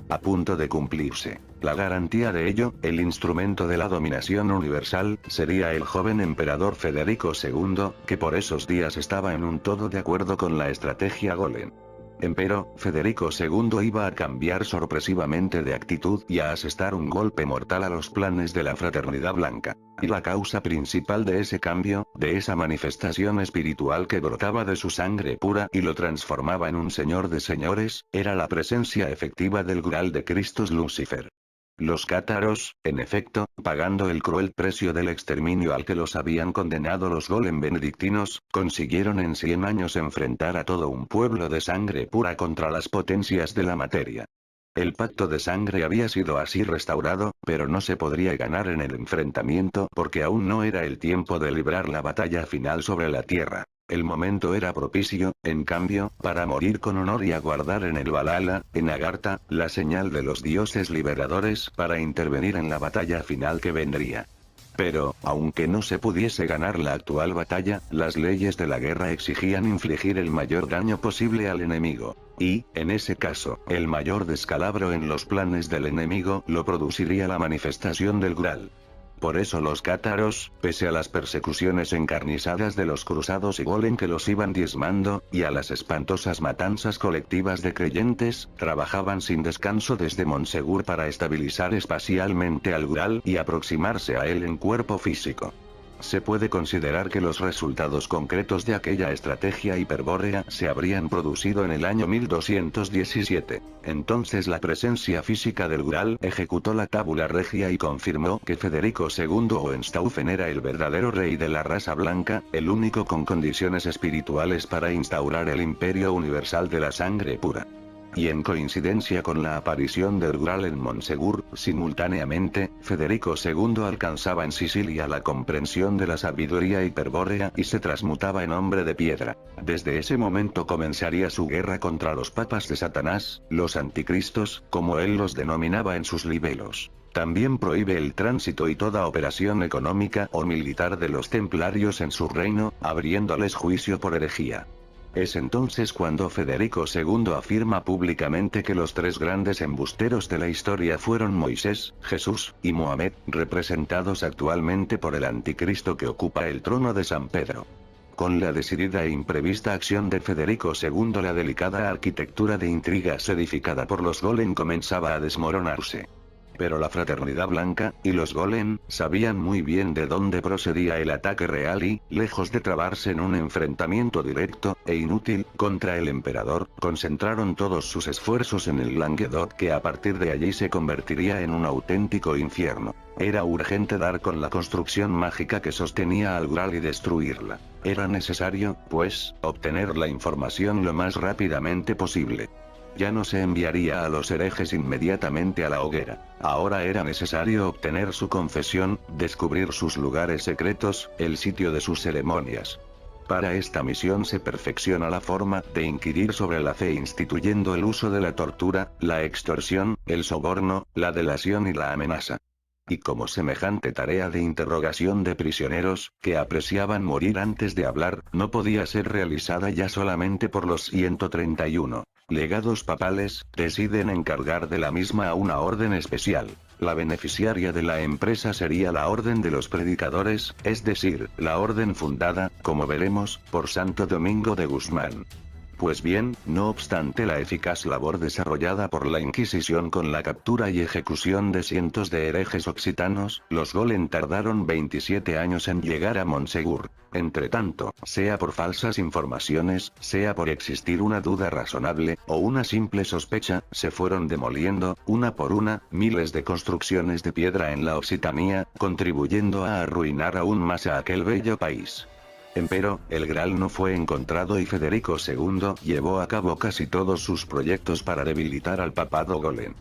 Speaker 1: a punto de cumplirse. La garantía de ello, el instrumento de la dominación universal, sería el joven emperador Federico II, que por esos días estaba en un todo de acuerdo con la estrategia golem. Empero, Federico II iba a cambiar sorpresivamente de actitud y a asestar un golpe mortal a los planes de la Fraternidad Blanca. Y la causa principal de ese cambio, de esa manifestación espiritual que brotaba de su sangre pura y lo transformaba en un señor de señores, era la presencia efectiva del Graal de Christus Lucifer. Los cátaros, en efecto, pagando el cruel precio del exterminio al que los habían condenado los golem benedictinos, consiguieron en 100 años enfrentar a todo un pueblo de sangre pura contra las potencias de la materia. El pacto de sangre había sido así restaurado, pero no se podría ganar en el enfrentamiento porque aún no era el tiempo de librar la batalla final sobre la tierra. El momento era propicio, en cambio, para morir con honor y aguardar en el Valhalla, en Agartha, la señal de los dioses liberadores para intervenir en la batalla final que vendría. Pero, aunque no se pudiese ganar la actual batalla, las leyes de la guerra exigían infligir el mayor daño posible al enemigo. Y, en ese caso, el mayor descalabro en los planes del enemigo lo produciría la manifestación del Graal. Por eso los cátaros, pese a las persecuciones encarnizadas de los cruzados y golem que los iban diezmando, y a las espantosas matanzas colectivas de creyentes, trabajaban sin descanso desde Monsegur para estabilizar espacialmente al Graal y aproximarse a él en cuerpo físico. Se puede considerar que los resultados concretos de aquella estrategia hiperbórea se habrían producido en el año 1217. Entonces la presencia física del Graal ejecutó la tabula regia y confirmó que Federico II Hohenstaufen era el verdadero rey de la raza blanca, el único con condiciones espirituales para instaurar el imperio universal de la sangre pura. Y en coincidencia con la aparición del Graal en Monsegur, simultáneamente, Federico II alcanzaba en Sicilia la comprensión de la sabiduría hiperbórea y se transmutaba en hombre de piedra. Desde ese momento comenzaría su guerra contra los papas de Satanás, los anticristos, como él los denominaba en sus libelos. También prohíbe el tránsito y toda operación económica o militar de los templarios en su reino, abriéndoles juicio por herejía. Es entonces cuando Federico II afirma públicamente que los tres grandes embusteros de la historia fueron Moisés, Jesús, y Mohamed, representados actualmente por el anticristo que ocupa el trono de San Pedro. Con la decidida e imprevista acción de Federico II, la delicada arquitectura de intrigas edificada por los golem comenzaba a desmoronarse. Pero la fraternidad blanca, y los golem, sabían muy bien de dónde procedía el ataque real y, lejos de trabarse en un enfrentamiento directo, e inútil, contra el emperador, concentraron todos sus esfuerzos en el Languedoc que a partir de allí se convertiría en un auténtico infierno. Era urgente dar con la construcción mágica que sostenía al Graal y destruirla. Era necesario, pues, obtener la información lo más rápidamente posible. Ya no se enviaría a los herejes inmediatamente a la hoguera. Ahora era necesario obtener su confesión, descubrir sus lugares secretos, el sitio de sus ceremonias. Para esta misión se perfecciona la forma de inquirir sobre la fe instituyendo el uso de la tortura, la extorsión, el soborno, la delación y la amenaza. Y como semejante tarea de interrogación de prisioneros, que apreciaban morir antes de hablar, no podía ser realizada ya solamente por los 131 legados papales, deciden encargar de la misma a una orden especial. La beneficiaria de la empresa sería la Orden de los Predicadores, es decir, la orden fundada, como veremos, por Santo Domingo de Guzmán. Pues bien, no obstante la eficaz labor desarrollada por la Inquisición con la captura y ejecución de cientos de herejes occitanos, los golem tardaron 27 años en llegar a Monsegur. Entretanto, sea por falsas informaciones, sea por existir una duda razonable, o una simple sospecha, se fueron demoliendo, una por una, miles de construcciones de piedra en la Occitania, contribuyendo a arruinar aún más a aquel bello país. Empero, el Graal no fue encontrado y Federico II llevó a cabo casi todos sus proyectos para debilitar al papado golem.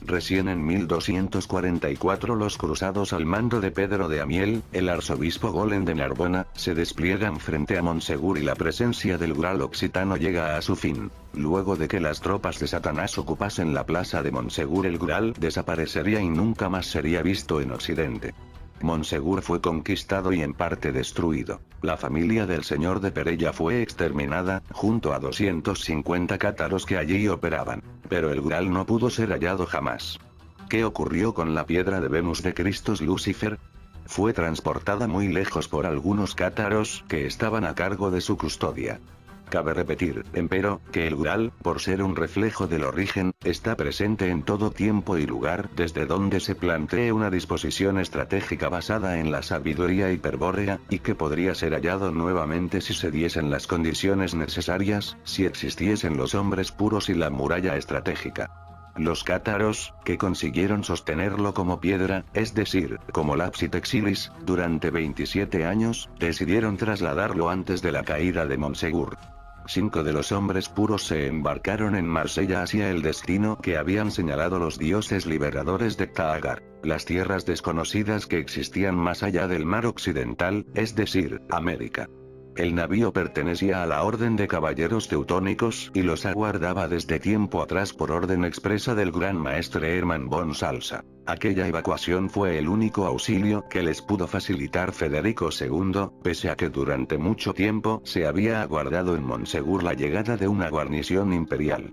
Speaker 1: Recién en 1244 los cruzados al mando de Pedro de Amiel, el arzobispo golem de Narbona, se despliegan frente a Monsegur y la presencia del Graal occitano llega a su fin. Luego de que las tropas de Satanás ocupasen la plaza de Monsegur, el Graal desaparecería y nunca más sería visto en Occidente. Monsegur fue conquistado y en parte destruido. La familia del señor de Perella fue exterminada, junto a 250 cátaros que allí operaban. Pero el Graal no pudo ser hallado jamás. ¿Qué ocurrió con la piedra de Venus de Christus Lucifer? Fue transportada muy lejos por algunos cátaros, que estaban a cargo de su custodia. Cabe repetir, empero, que el Graal, por ser un reflejo del origen, está presente en todo tiempo y lugar, desde donde se plantee una disposición estratégica basada en la sabiduría hiperbórea, y que podría ser hallado nuevamente si se diesen las condiciones necesarias, si existiesen los hombres puros y la muralla estratégica. Los cátaros, que consiguieron sostenerlo como piedra, es decir, como lapsi texilis, durante 27 años, decidieron trasladarlo antes de la caída de Monsegur. 5 de los hombres puros se embarcaron en Marsella hacia el destino que habían señalado los dioses liberadores de Taagar, las tierras desconocidas que existían más allá del mar occidental, es decir, América. El navío pertenecía a la Orden de Caballeros Teutónicos y los aguardaba desde tiempo atrás por orden expresa del gran maestre Hermann von Salza. Aquella evacuación fue el único auxilio que les pudo facilitar Federico II, pese a que durante mucho tiempo se había aguardado en Monsegur la llegada de una guarnición imperial.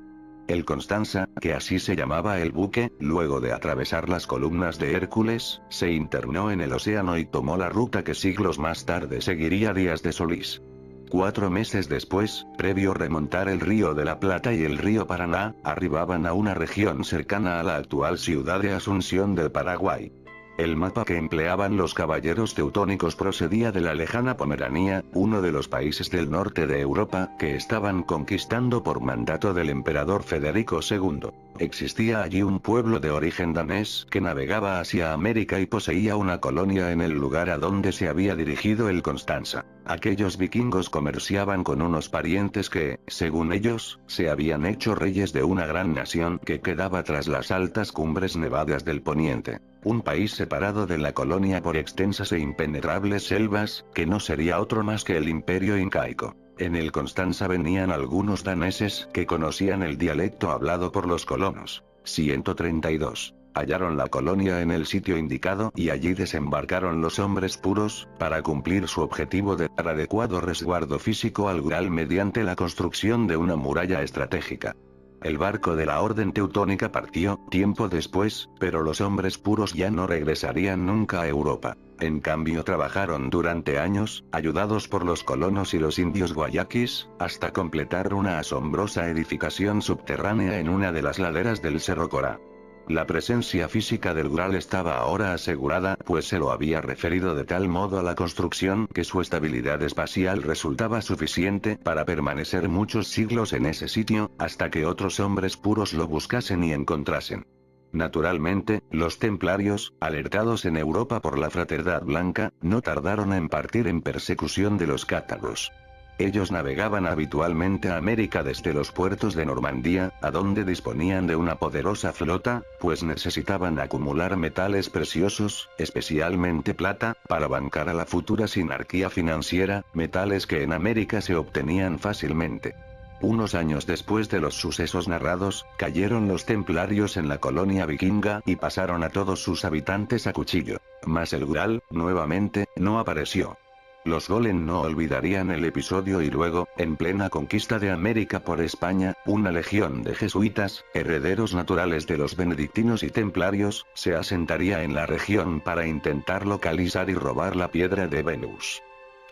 Speaker 1: El Constanza, que así se llamaba el buque, luego de atravesar las columnas de Hércules, se internó en el océano y tomó la ruta que siglos más tarde seguiría Díaz de Solís. 4 meses después, previo remontar el río de la Plata y el río Paraná, arribaban a una región cercana a la actual ciudad de Asunción del Paraguay. El mapa que empleaban los caballeros teutónicos procedía de la lejana Pomerania, uno de los países del norte de Europa, que estaban conquistando por mandato del emperador Federico II. Existía allí un pueblo de origen danés que navegaba hacia América y poseía una colonia en el lugar a donde se había dirigido el Constanza. Aquellos vikingos comerciaban con unos parientes que, según ellos, se habían hecho reyes de una gran nación que quedaba tras las altas cumbres nevadas del poniente. Un país separado de la colonia por extensas e impenetrables selvas, que no sería otro más que el imperio incaico. En el Constanza venían algunos daneses que conocían el dialecto hablado por los colonos. 132. Hallaron la colonia en el sitio indicado y allí desembarcaron los hombres puros, para cumplir su objetivo de dar adecuado resguardo físico al Ural mediante la construcción de una muralla estratégica. El barco de la Orden Teutónica partió, tiempo después, pero los hombres puros ya no regresarían nunca a Europa. En cambio trabajaron durante años, ayudados por los colonos y los indios guayaquis, hasta completar una asombrosa edificación subterránea en una de las laderas del Cerro Corá. La presencia física del Ural estaba ahora asegurada, pues se lo había referido de tal modo a la construcción que su estabilidad espacial resultaba suficiente para permanecer muchos siglos en ese sitio, hasta que otros hombres puros lo buscasen y encontrasen. Naturalmente, los templarios, alertados en Europa por la Fraternidad Blanca, no tardaron en partir en persecución de los cátaros. Ellos navegaban habitualmente a América desde los puertos de Normandía, a donde disponían de una poderosa flota, pues necesitaban acumular metales preciosos, especialmente plata, para bancar a la futura sinarquía financiera, metales que en América se obtenían fácilmente. Unos años después de los sucesos narrados, cayeron los templarios en la colonia vikinga y pasaron a todos sus habitantes a cuchillo. Mas el Ural, nuevamente, no apareció. Los Golem no olvidarían el episodio y luego, en plena conquista de América por España, una legión de jesuitas, herederos naturales de los benedictinos y templarios, se asentaría en la región para intentar localizar y robar la piedra de Venus.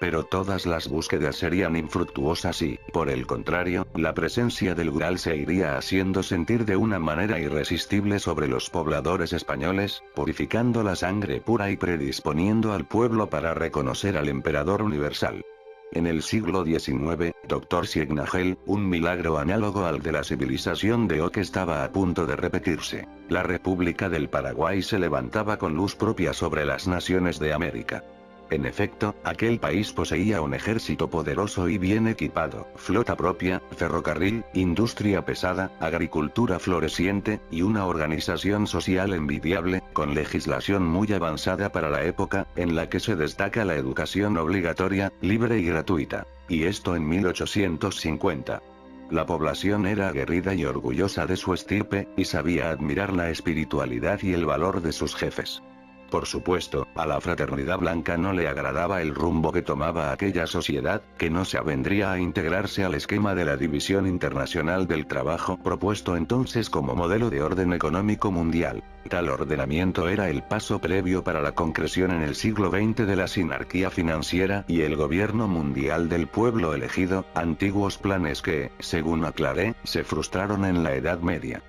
Speaker 1: Pero todas las búsquedas serían infructuosas y, por el contrario, la presencia del Ural se iría haciendo sentir de una manera irresistible sobre los pobladores españoles, purificando la sangre pura y predisponiendo al pueblo para reconocer al emperador universal. En el siglo XIX, Dr. Siegnagel, un milagro análogo al de la civilización de Oque estaba a punto de repetirse. La República del Paraguay se levantaba con luz propia sobre las naciones de América. En efecto, aquel país poseía un ejército poderoso y bien equipado, flota propia, ferrocarril, industria pesada, agricultura floreciente, y una organización social envidiable, con legislación muy avanzada para la época, en la que se destaca la educación obligatoria, libre y gratuita. Y esto en 1850. La población era aguerrida y orgullosa de su estirpe, y sabía admirar la espiritualidad y el valor de sus jefes. Por supuesto, a la Fraternidad Blanca no le agradaba el rumbo que tomaba aquella sociedad, que no se avendría a integrarse al esquema de la División Internacional del Trabajo propuesto entonces como modelo de orden económico mundial. Tal ordenamiento era el paso previo para la concreción en el siglo XX de la sinarquía financiera y el gobierno mundial del pueblo elegido, antiguos planes que, según aclaré, se frustraron en la Edad Media.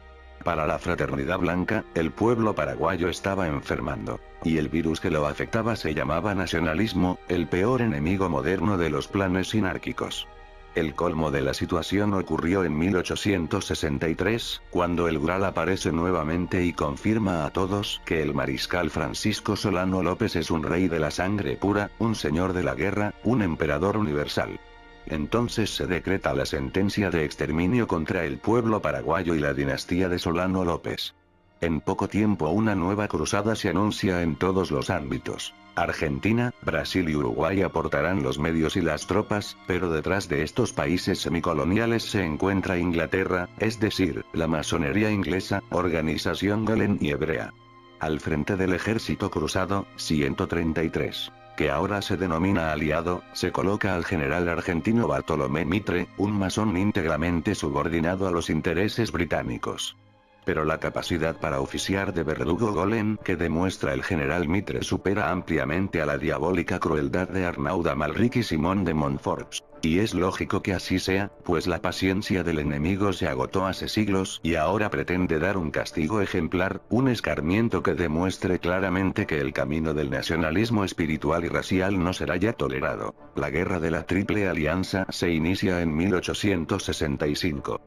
Speaker 1: Para la Fraternidad Blanca, el pueblo paraguayo estaba enfermando, y el virus que lo afectaba se llamaba nacionalismo, el peor enemigo moderno de los planes sinárquicos. El colmo de la situación ocurrió en 1863, cuando el Ural aparece nuevamente y confirma a todos que el mariscal Francisco Solano López es un rey de la sangre pura, un señor de la guerra, un emperador universal. Entonces se decreta la sentencia de exterminio contra el pueblo paraguayo y la dinastía de Solano López. En poco tiempo una nueva cruzada se anuncia en todos los ámbitos. Argentina, Brasil y Uruguay aportarán los medios y las tropas, pero detrás de estos países semicoloniales se encuentra Inglaterra, es decir, la masonería inglesa, organización Golem y hebrea. Al frente del ejército cruzado, 133. que ahora se denomina aliado, se coloca al general argentino Bartolomé Mitre, un masón íntegramente subordinado a los intereses británicos. Pero la capacidad para oficiar de verdugo golem que demuestra el general Mitre supera ampliamente a la diabólica crueldad de Arnaud Amalric y Simón de Montfort. Y es lógico que así sea, pues la paciencia del enemigo se agotó hace siglos y ahora pretende dar un castigo ejemplar, un escarmiento que demuestre claramente que el camino del nacionalismo espiritual y racial no será ya tolerado. La guerra de la Triple Alianza se inicia en 1865.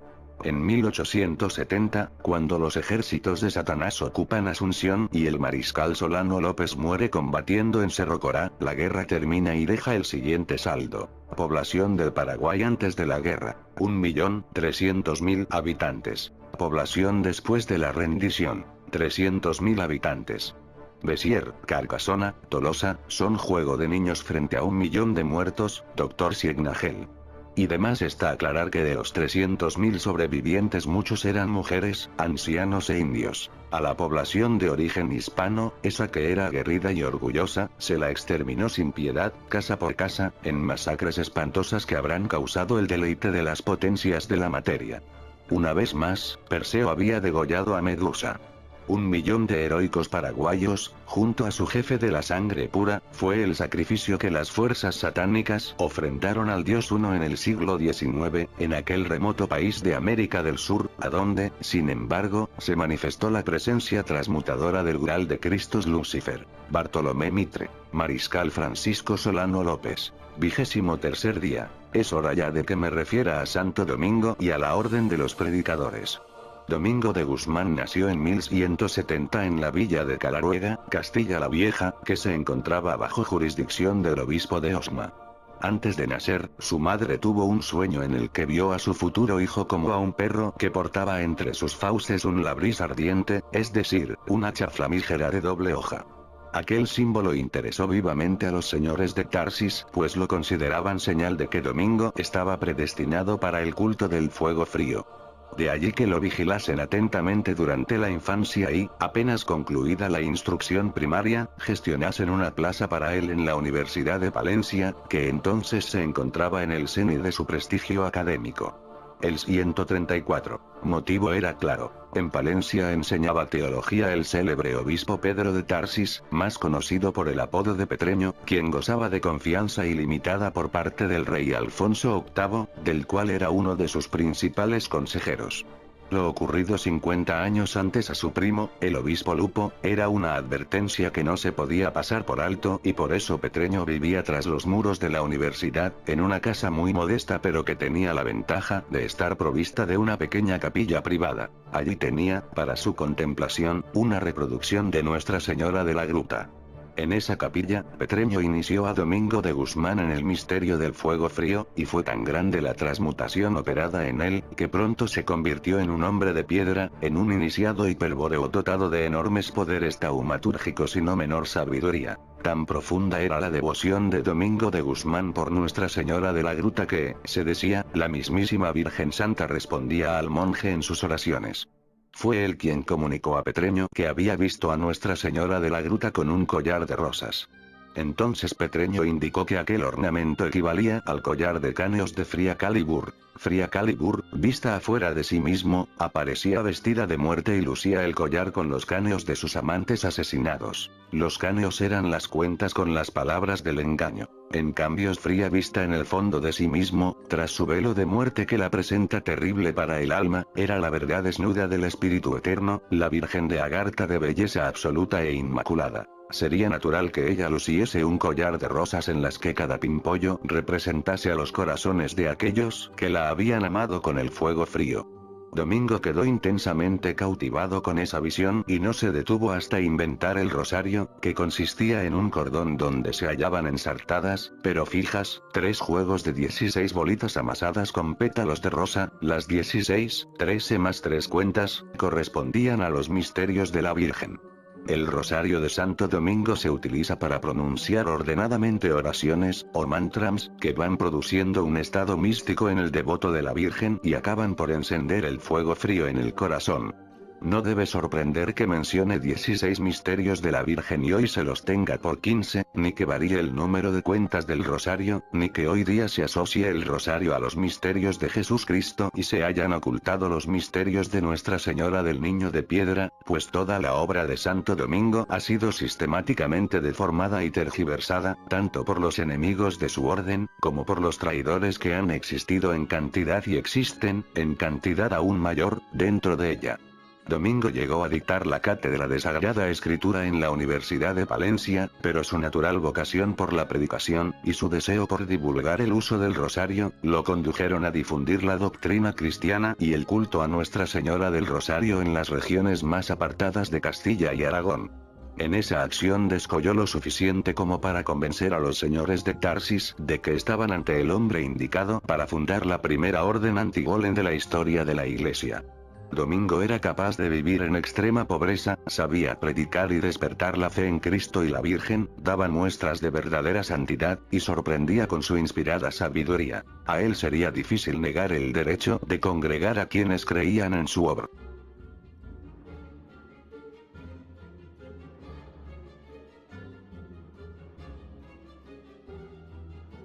Speaker 1: En 1870, cuando los ejércitos de Satanás ocupan Asunción y el mariscal Solano López muere combatiendo en Cerro Corá, la guerra termina y deja el siguiente saldo. Población del Paraguay antes de la guerra: 1.300.000 habitantes. Población después de la rendición: 300.000 habitantes. Béziers, Carcasona, Tolosa, son juego de niños frente a 1 millón de muertos, Dr. Signagel. Y demás está aclarar que de los 300.000 sobrevivientes muchos eran mujeres, ancianos e indios. A la población de origen hispano, esa que era aguerrida y orgullosa, se la exterminó sin piedad, casa por casa, en masacres espantosas que habrán causado el deleite de las potencias de la materia. Una vez más, Perseo había degollado a Medusa. 1 millón de heroicos paraguayos, junto a su jefe de la sangre pura, fue el sacrificio que las fuerzas satánicas ofrendaron al Dios Uno en el siglo XIX, en aquel remoto país de América del Sur, a donde, sin embargo, se manifestó la presencia transmutadora del Graal de Christus Lucifer. Bartolomé Mitre. Mariscal Francisco Solano López. 23er día. Es hora ya de que me refiera a Santo Domingo y a la Orden de los Predicadores. Domingo de Guzmán nació en 1170 en la villa de Calaruega, Castilla la Vieja, que se encontraba bajo jurisdicción del obispo de Osma. Antes de nacer, su madre tuvo un sueño en el que vio a su futuro hijo como a un perro que portaba entre sus fauces un labris ardiente, es decir, un hacha flamígera de doble hoja. Aquel símbolo interesó vivamente a los señores de Tarsis, pues lo consideraban señal de que Domingo estaba predestinado para el culto del fuego frío. De allí que lo vigilasen atentamente durante la infancia y, apenas concluida la instrucción primaria, gestionasen una plaza para él en la Universidad de Palencia, que entonces se encontraba en el cenit de su prestigio académico. El 134. Motivo era claro. En Palencia enseñaba teología el célebre obispo Pedro de Tarsis, más conocido por el apodo de Petreño, quien gozaba de confianza ilimitada por parte del rey Alfonso VIII, del cual era uno de sus principales consejeros. Lo ocurrido 50 años antes a su primo, el obispo Lupo, era una advertencia que no se podía pasar por alto y por eso Petreño vivía tras los muros de la universidad, en una casa muy modesta pero que tenía la ventaja de estar provista de una pequeña capilla privada. Allí tenía, para su contemplación, una reproducción de Nuestra Señora de la Gruta. En esa capilla, Petreño inició a Domingo de Guzmán en el misterio del fuego frío, y fue tan grande la transmutación operada en él, que pronto se convirtió en un hombre de piedra, en un iniciado hiperbóreo dotado de enormes poderes taumatúrgicos y no menor sabiduría. Tan profunda era la devoción de Domingo de Guzmán por Nuestra Señora de la Gruta que, se decía, la mismísima Virgen Santa respondía al monje en sus oraciones. Fue él quien comunicó a Petreño que había visto a Nuestra Señora de la Gruta con un collar de rosas. Entonces Petreño indicó que aquel ornamento equivalía al collar de caneos de Fria Calibur. Fria Calibur, vista afuera de sí mismo, aparecía vestida de muerte y lucía el collar con los caneos de sus amantes asesinados. Los caneos eran las cuentas con las palabras del engaño. En cambio Fria vista en el fondo de sí mismo, tras su velo de muerte que la presenta terrible para el alma, era la verdad desnuda del Espíritu Eterno, la Virgen de Agartha de belleza absoluta e inmaculada. Sería natural que ella luciese un collar de rosas en las que cada pimpollo representase a los corazones de aquellos que la habían amado con el fuego frío. Domingo quedó intensamente cautivado con esa visión y no se detuvo hasta inventar el rosario, que consistía en un cordón donde se hallaban ensartadas, pero fijas, 3 juegos de 16 bolitas amasadas con pétalos de rosa, las 16, 13 más 3 cuentas, correspondían a los misterios de la Virgen. El rosario de Santo Domingo se utiliza para pronunciar ordenadamente oraciones, o mantras, que van produciendo un estado místico en el devoto de la Virgen y acaban por encender el fuego frío en el corazón. no debe sorprender que mencione 16 misterios de la Virgen y hoy se los tenga por 15, ni que varíe el número de cuentas del rosario, ni que hoy día se asocie el rosario a los misterios de Jesucristo y se hayan ocultado los misterios de Nuestra Señora del Niño de Piedra, pues toda la obra de Santo Domingo ha sido sistemáticamente deformada y tergiversada, tanto por los enemigos de su orden, como por los traidores que han existido en cantidad y existen, en cantidad aún mayor, dentro de ella. Domingo llegó a dictar la cátedra de Sagrada Escritura en la Universidad de Palencia, pero su natural vocación por la predicación, y su deseo por divulgar el uso del rosario, lo condujeron a difundir la doctrina cristiana y el culto a Nuestra Señora del Rosario en las regiones más apartadas de Castilla y Aragón. En esa acción descolló lo suficiente como para convencer a los señores de Tarsis de que estaban ante el hombre indicado para fundar la primera orden anti-golem de la historia de la Iglesia. Domingo era capaz de vivir en extrema pobreza, sabía predicar y despertar la fe en Cristo y la Virgen, daba muestras de verdadera santidad, y sorprendía con su inspirada sabiduría. A él sería difícil negar el derecho de congregar a quienes creían en su obra.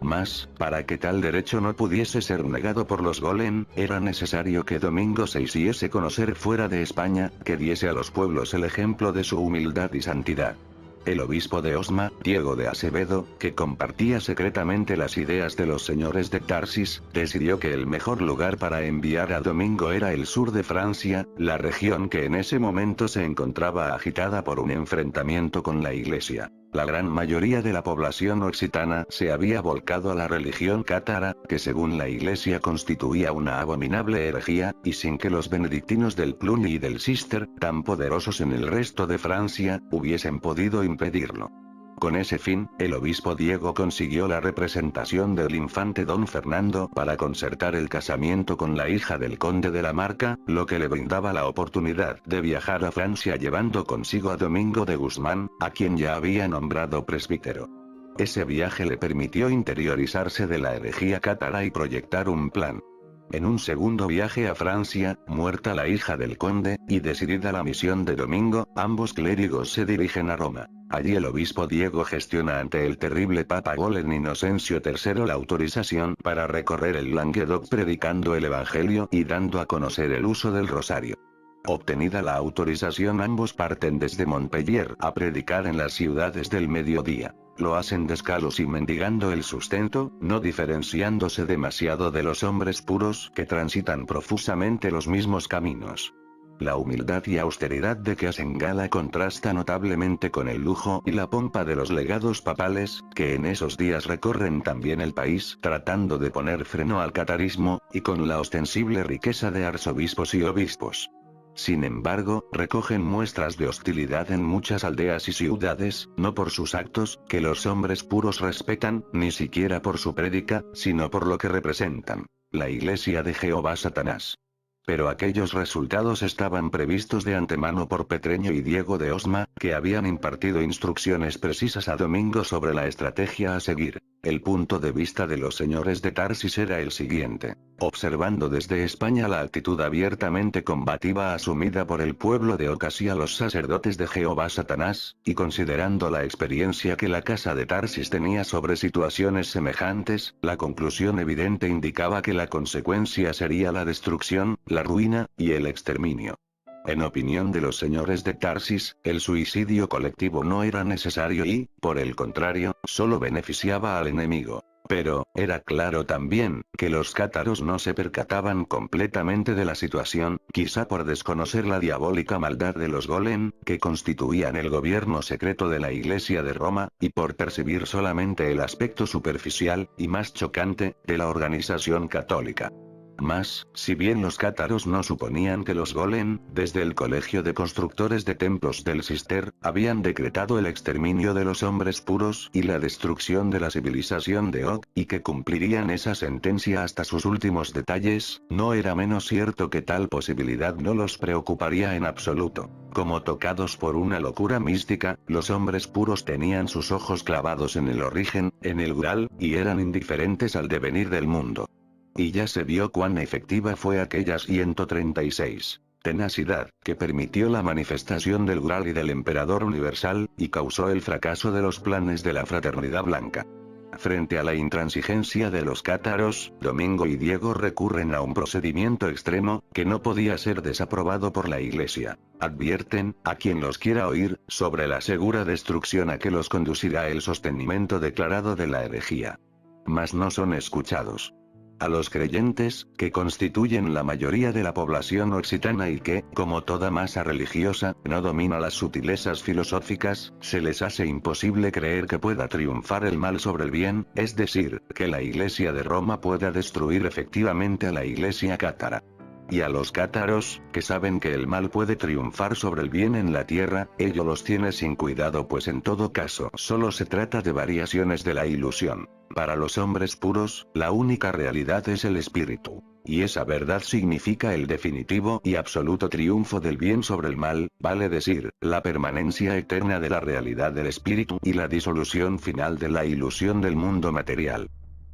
Speaker 1: Mas, para que tal derecho no pudiese ser negado por los golem, era necesario que Domingo se hiciese conocer fuera de España, que diese a los pueblos el ejemplo de su humildad y santidad. El obispo de Osma, Diego de Acevedo, que compartía secretamente las ideas de los señores de Tarsis, decidió que el mejor lugar para enviar a Domingo era el sur de Francia, la región que en ese momento se encontraba agitada por un enfrentamiento con la Iglesia. La gran mayoría de la población occitana se había volcado a la religión cátara, que según la Iglesia constituía una abominable herejía, y sin que los benedictinos del Cluny y del Cister, tan poderosos en el resto de Francia, hubiesen podido impedirlo. Con ese fin, el obispo Diego consiguió la representación del infante don Fernando para concertar el casamiento con la hija del conde de la Marca, lo que le brindaba la oportunidad de viajar a Francia llevando consigo a Domingo de Guzmán, a quien ya había nombrado presbítero. Ese viaje le permitió interiorizarse de la herejía cátara y proyectar un plan. En un segundo viaje a Francia, muerta la hija del conde, y decidida la misión de Domingo, ambos clérigos se dirigen a Roma. Allí el obispo Diego gestiona ante el terrible Papa Golem Inocencio III la autorización para recorrer el Languedoc predicando el Evangelio y dando a conocer el uso del rosario. Obtenida la autorización, ambos parten desde Montpellier a predicar en las ciudades del mediodía. Lo hacen descalzos y mendigando el sustento, no diferenciándose demasiado de los hombres puros que transitan profusamente los mismos caminos. La humildad y austeridad de que hacen gala contrasta notablemente con el lujo y la pompa de los legados papales, que en esos días recorren también el país tratando de poner freno al catarismo, y con la ostensible riqueza de arzobispos y obispos. Sin embargo, recogen muestras de hostilidad en muchas aldeas y ciudades, no por sus actos, que los hombres puros respetan, ni siquiera por su prédica, sino por lo que representan: la Iglesia de Jehová Satanás. Pero aquellos resultados estaban previstos de antemano por Petreño y Diego de Osma, que habían impartido instrucciones precisas a Domingo sobre la estrategia a seguir. El punto de vista de los señores de Tarsis era el siguiente. Observando desde España la actitud abiertamente combativa asumida por el pueblo de Oc hacia los sacerdotes de Jehová Satanás, y considerando la experiencia que la casa de Tarsis tenía sobre situaciones semejantes, la conclusión evidente indicaba que la consecuencia sería la destrucción, la ruina, y el exterminio. En opinión de los señores de Tarsis, el suicidio colectivo no era necesario y, por el contrario, solo beneficiaba al enemigo. Pero, era claro también, que los cátaros no se percataban completamente de la situación, quizá por desconocer la diabólica maldad de los golem, que constituían el gobierno secreto de la Iglesia de Roma, y por percibir solamente el aspecto superficial, y más chocante, de la organización católica. Mas, si bien los cátaros no suponían que los golem, desde el Colegio de Constructores de Templos del Cister, habían decretado el exterminio de los hombres puros y la destrucción de la civilización de Oc, y que cumplirían esa sentencia hasta sus últimos detalles, no era menos cierto que tal posibilidad no los preocuparía en absoluto. Como tocados por una locura mística, los hombres puros tenían sus ojos clavados en el origen, en el Graal, y eran indiferentes al devenir del mundo. Y ya se vio cuán efectiva fue aquella 136. Tenacidad, que permitió la manifestación del Graal y del Emperador Universal, y causó el fracaso de los planes de la Fraternidad Blanca. Frente a la intransigencia de los cátaros, Domingo y Diego recurren a un procedimiento extremo, que no podía ser desaprobado por la Iglesia. Advierten, a quien los quiera oír, sobre la segura destrucción a que los conducirá el sostenimiento declarado de la herejía. Mas no son escuchados. A los creyentes, que constituyen la mayoría de la población occitana y que, como toda masa religiosa, no domina las sutilezas filosóficas, se les hace imposible creer que pueda triunfar el mal sobre el bien, es decir, que la Iglesia de Roma pueda destruir efectivamente a la Iglesia cátara. Y a los cátaros, que saben que el mal puede triunfar sobre el bien en la tierra, ello los tiene sin cuidado, pues en todo caso solo se trata de variaciones de la ilusión. Para los hombres puros, la única realidad es el espíritu. Y esa verdad significa el definitivo y absoluto triunfo del bien sobre el mal, vale decir, la permanencia eterna de la realidad del espíritu y la disolución final de la ilusión del mundo material.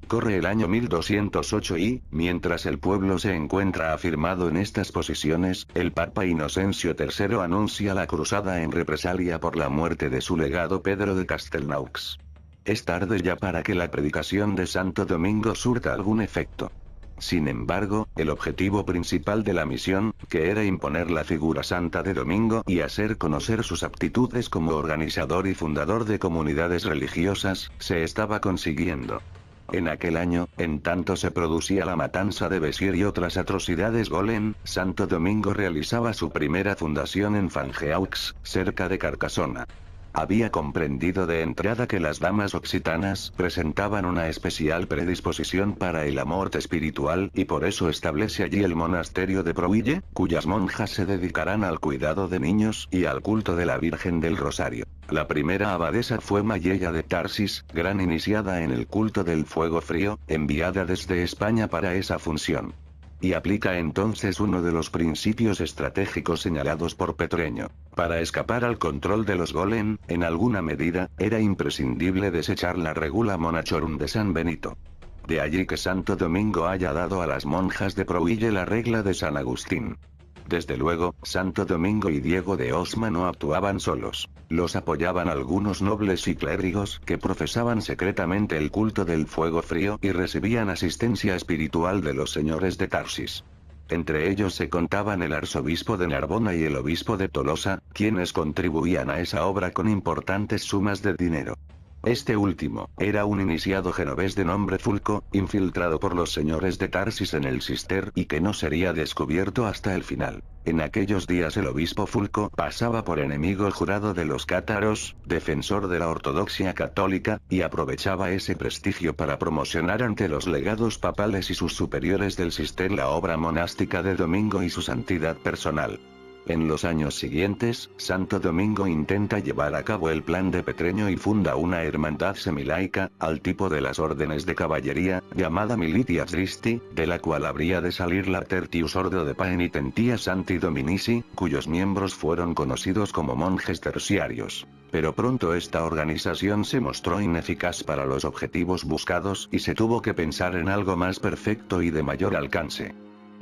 Speaker 1: Corre el año 1208 y, mientras el pueblo se encuentra afirmado en estas posiciones, el Papa Inocencio III anuncia la cruzada en represalia por la muerte de su legado Pedro de Castelnaux. Es tarde ya para que la predicación de Santo Domingo surta algún efecto. Sin embargo, el objetivo principal de la misión, que era imponer la figura santa de Domingo y hacer conocer sus aptitudes como organizador y fundador de comunidades religiosas, se estaba consiguiendo. En aquel año, en tanto se producía la matanza de Bessir y otras atrocidades golem, Santo Domingo realizaba su primera fundación en Fangeaux, cerca de Carcasona. Había comprendido de entrada que las damas occitanas presentaban una especial predisposición para el amor espiritual y por eso establece allí el monasterio de Prouille, cuyas monjas se dedicarán al cuidado de niños y al culto de la Virgen del Rosario. La primera abadesa fue Mayella de Tarsis, gran iniciada en el culto del fuego frío, enviada desde España para esa función. Y aplica entonces uno de los principios estratégicos señalados por Petreño. Para escapar al control de los golem, en alguna medida, era imprescindible desechar la regula monachorum de San Benito. De allí que Santo Domingo haya dado a las monjas de Prouille la regla de San Agustín. Desde luego, Santo Domingo y Diego de Osma no actuaban solos. Los apoyaban algunos nobles y clérigos que profesaban secretamente el culto del fuego frío y recibían asistencia espiritual de los señores de Tarsis. Entre ellos se contaban el arzobispo de Narbona y el obispo de Tolosa, quienes contribuían a esa obra con importantes sumas de dinero. Este último, era un iniciado genovés de nombre Fulco, infiltrado por los señores de Tarsis en el Cister y que no sería descubierto hasta el final. En aquellos días el obispo Fulco pasaba por enemigo jurado de los cátaros, defensor de la ortodoxia católica, y aprovechaba ese prestigio para promocionar ante los legados papales y sus superiores del Cister la obra monástica de Domingo y su santidad personal. En los años siguientes, Santo Domingo intenta llevar a cabo el plan de Petreño y funda una hermandad semilaica, al tipo de las órdenes de caballería, llamada Militia Christi, de la cual habría de salir la Tertius Ordo de Paenitentia Sancti Dominici, cuyos miembros fueron conocidos como monjes terciarios. Pero pronto esta organización se mostró ineficaz para los objetivos buscados y se tuvo que pensar en algo más perfecto y de mayor alcance.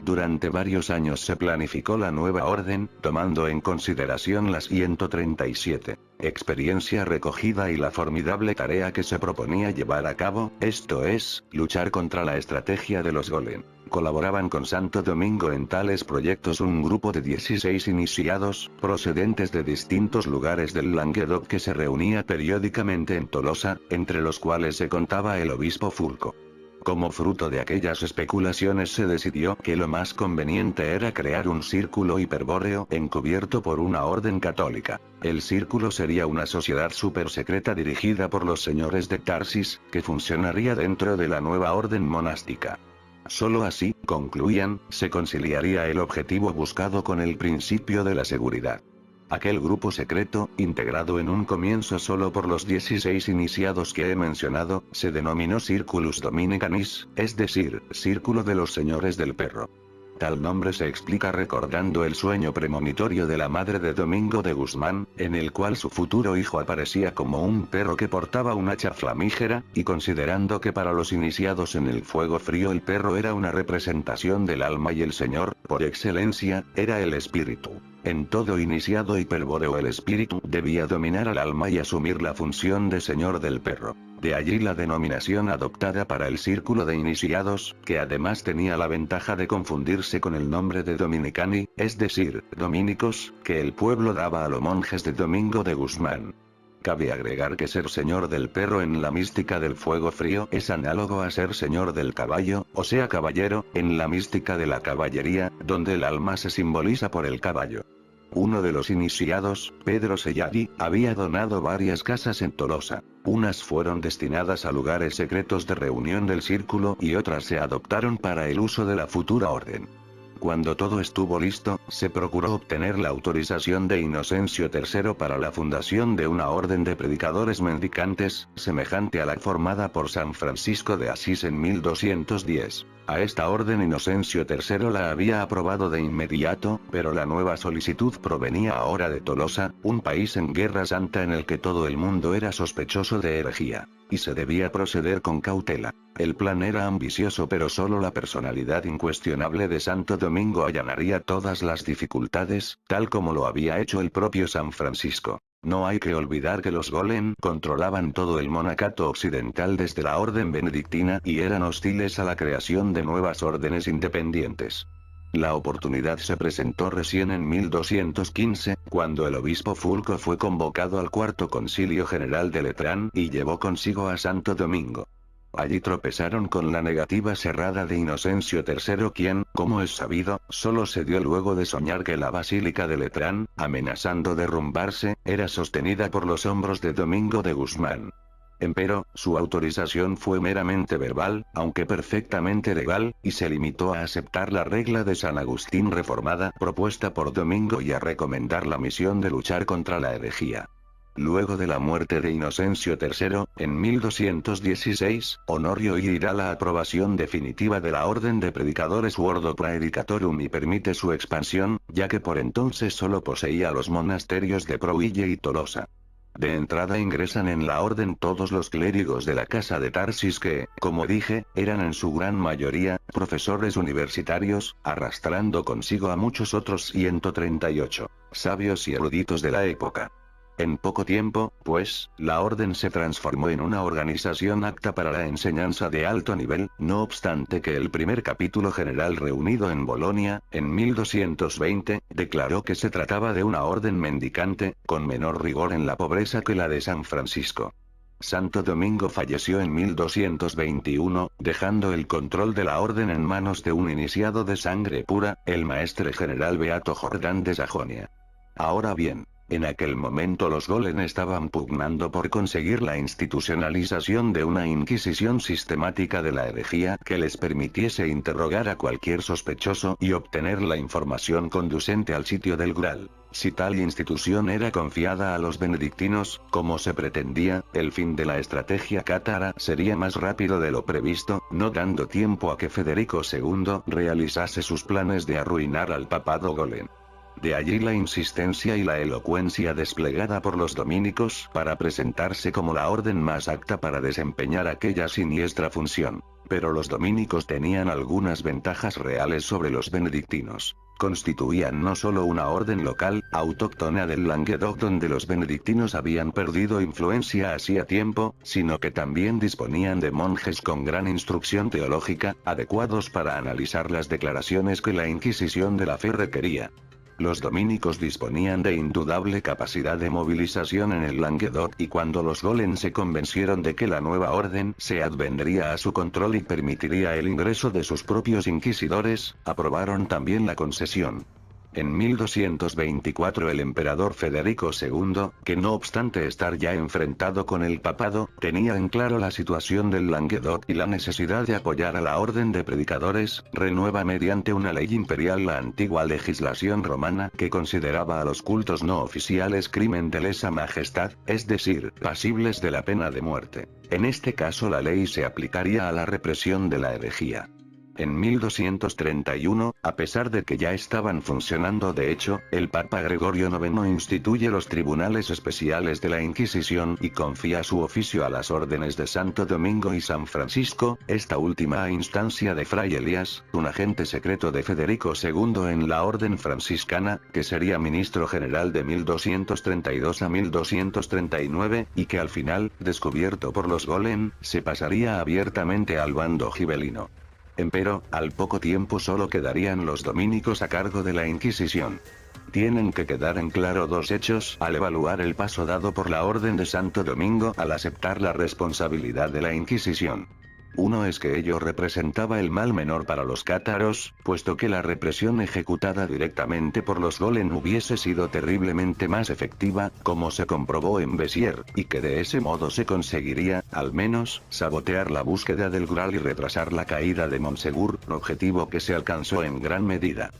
Speaker 1: Durante varios años se planificó la nueva orden, tomando en consideración las 137 experiencia recogida y la formidable tarea que se proponía llevar a cabo, esto es, luchar contra la estrategia de los golem. Colaboraban con Santo Domingo en tales proyectos un grupo de 16 iniciados, procedentes de distintos lugares del Languedoc que se reunía periódicamente en Tolosa, entre los cuales se contaba el obispo Fulco. Como fruto de aquellas especulaciones se decidió que lo más conveniente era crear un círculo hiperbóreo encubierto por una orden católica. El círculo sería una sociedad supersecreta dirigida por los señores de Tarsis, que funcionaría dentro de la nueva orden monástica. Solo así, concluían, se conciliaría el objetivo buscado con el principio de la seguridad. Aquel grupo secreto, integrado en un comienzo solo por los 16 iniciados que he mencionado, se denominó Circulus Dominicanis, es decir, Círculo de los Señores del Perro. Tal nombre se explica recordando el sueño premonitorio de la madre de Domingo de Guzmán, en el cual su futuro hijo aparecía como un perro que portaba un hacha flamígera, y considerando que para los iniciados en el fuego frío el perro era una representación del alma y el señor, por excelencia, era el espíritu. En todo iniciado hiperbóreo el espíritu debía dominar al alma y asumir la función de señor del perro. De allí la denominación adoptada para el círculo de iniciados, que además tenía la ventaja de confundirse con el nombre de Dominicani, es decir, dominicos, que el pueblo daba a los monjes de Domingo de Guzmán. Cabe agregar que ser señor del perro en la mística del fuego frío es análogo a ser señor del caballo, o sea caballero, en la mística de la caballería, donde el alma se simboliza por el caballo. Uno de los iniciados, Pedro Selladi, había donado varias casas en Tolosa. Unas fueron destinadas a lugares secretos de reunión del círculo y otras se adoptaron para el uso de la futura orden. Cuando todo estuvo listo, se procuró obtener la autorización de Inocencio III para la fundación de una orden de predicadores mendicantes, semejante a la formada por San Francisco de Asís en 1210. A esta orden Inocencio III la había aprobado de inmediato, pero la nueva solicitud provenía ahora de Tolosa, un país en guerra santa en el que todo el mundo era sospechoso de herejía. Y se debía proceder con cautela. El plan era ambicioso, pero solo la personalidad incuestionable de Santo Domingo allanaría todas las dificultades, tal como lo había hecho el propio San Francisco. No hay que olvidar que los Golem controlaban todo el monacato occidental desde la orden benedictina y eran hostiles a la creación de nuevas órdenes independientes. La oportunidad se presentó recién en 1215, cuando el obispo Fulco fue convocado al Cuarto Concilio General de Letrán y llevó consigo a Santo Domingo. Allí tropezaron con la negativa cerrada de Inocencio III, quien, como es sabido, solo se dio luego de soñar que la Basílica de Letrán, amenazando derrumbarse, era sostenida por los hombros de Domingo de Guzmán. Empero, su autorización fue meramente verbal, aunque perfectamente legal, y se limitó a aceptar la regla de San Agustín reformada propuesta por Domingo y a recomendar la misión de luchar contra la herejía. Luego de la muerte de Inocencio III, en 1216, Honorio I da la aprobación definitiva de la Orden de Predicadores Ordo Praedicatorum y permite su expansión, ya que por entonces solo poseía los monasterios de Prouille y Tolosa. De entrada ingresan en la orden todos los clérigos de la Casa de Tarsis que, como dije, eran en su gran mayoría, profesores universitarios, arrastrando consigo a muchos otros 138 sabios y eruditos de la época. En poco tiempo, pues, la orden se transformó en una organización apta para la enseñanza de alto nivel, no obstante que el primer capítulo general reunido en Bolonia, en 1220, declaró que se trataba de una orden mendicante, con menor rigor en la pobreza que la de San Francisco. Santo Domingo falleció en 1221, dejando el control de la orden en manos de un iniciado de sangre pura, el maestre general Beato Jordán de Sajonia. Ahora bien, en aquel momento los Golem estaban pugnando por conseguir la institucionalización de una inquisición sistemática de la herejía que les permitiese interrogar a cualquier sospechoso y obtener la información conducente al sitio del Graal. Si tal institución era confiada a los benedictinos, como se pretendía, el fin de la estrategia cátara sería más rápido de lo previsto, no dando tiempo a que Federico II realizase sus planes de arruinar al papado Golem. De allí la insistencia y la elocuencia desplegada por los dominicos para presentarse como la orden más apta para desempeñar aquella siniestra función. Pero los dominicos tenían algunas ventajas reales sobre los benedictinos. Constituían no solo una orden local, autóctona del Languedoc donde los benedictinos habían perdido influencia hacía tiempo, sino que también disponían de monjes con gran instrucción teológica, adecuados para analizar las declaraciones que la Inquisición de la fe requería. Los dominicos disponían de indudable capacidad de movilización en el Languedoc y cuando los Golem se convencieron de que la nueva orden se advendría a su control y permitiría el ingreso de sus propios inquisidores, aprobaron también la concesión. En 1224 el emperador Federico II, que no obstante estar ya enfrentado con el papado, tenía en claro la situación del Languedoc y la necesidad de apoyar a la orden de predicadores, renueva mediante una ley imperial la antigua legislación romana que consideraba a los cultos no oficiales crimen de lesa majestad, es decir, pasibles de la pena de muerte. En este caso la ley se aplicaría a la represión de la herejía. En 1231, a pesar de que ya estaban funcionando de hecho, el Papa Gregorio IX instituye los tribunales especiales de la Inquisición y confía su oficio a las órdenes de Santo Domingo y San Francisco, esta última a instancia de Fray Elías, un agente secreto de Federico II en la orden franciscana, que sería ministro general de 1232 a 1239, y que al final, descubierto por los Golem, se pasaría abiertamente al bando gibelino. Empero, al poco tiempo solo quedarían los dominicos a cargo de la Inquisición. Tienen que quedar en claro dos hechos al evaluar el paso dado por la Orden de Santo Domingo al aceptar la responsabilidad de la Inquisición. Uno es que ello representaba el mal menor para los cátaros, puesto que la represión ejecutada directamente por los Golem hubiese sido terriblemente más efectiva, como se comprobó en Béziers, y que de ese modo se conseguiría, al menos, sabotear la búsqueda del Graal y retrasar la caída de Montsegur, objetivo que se alcanzó en gran medida.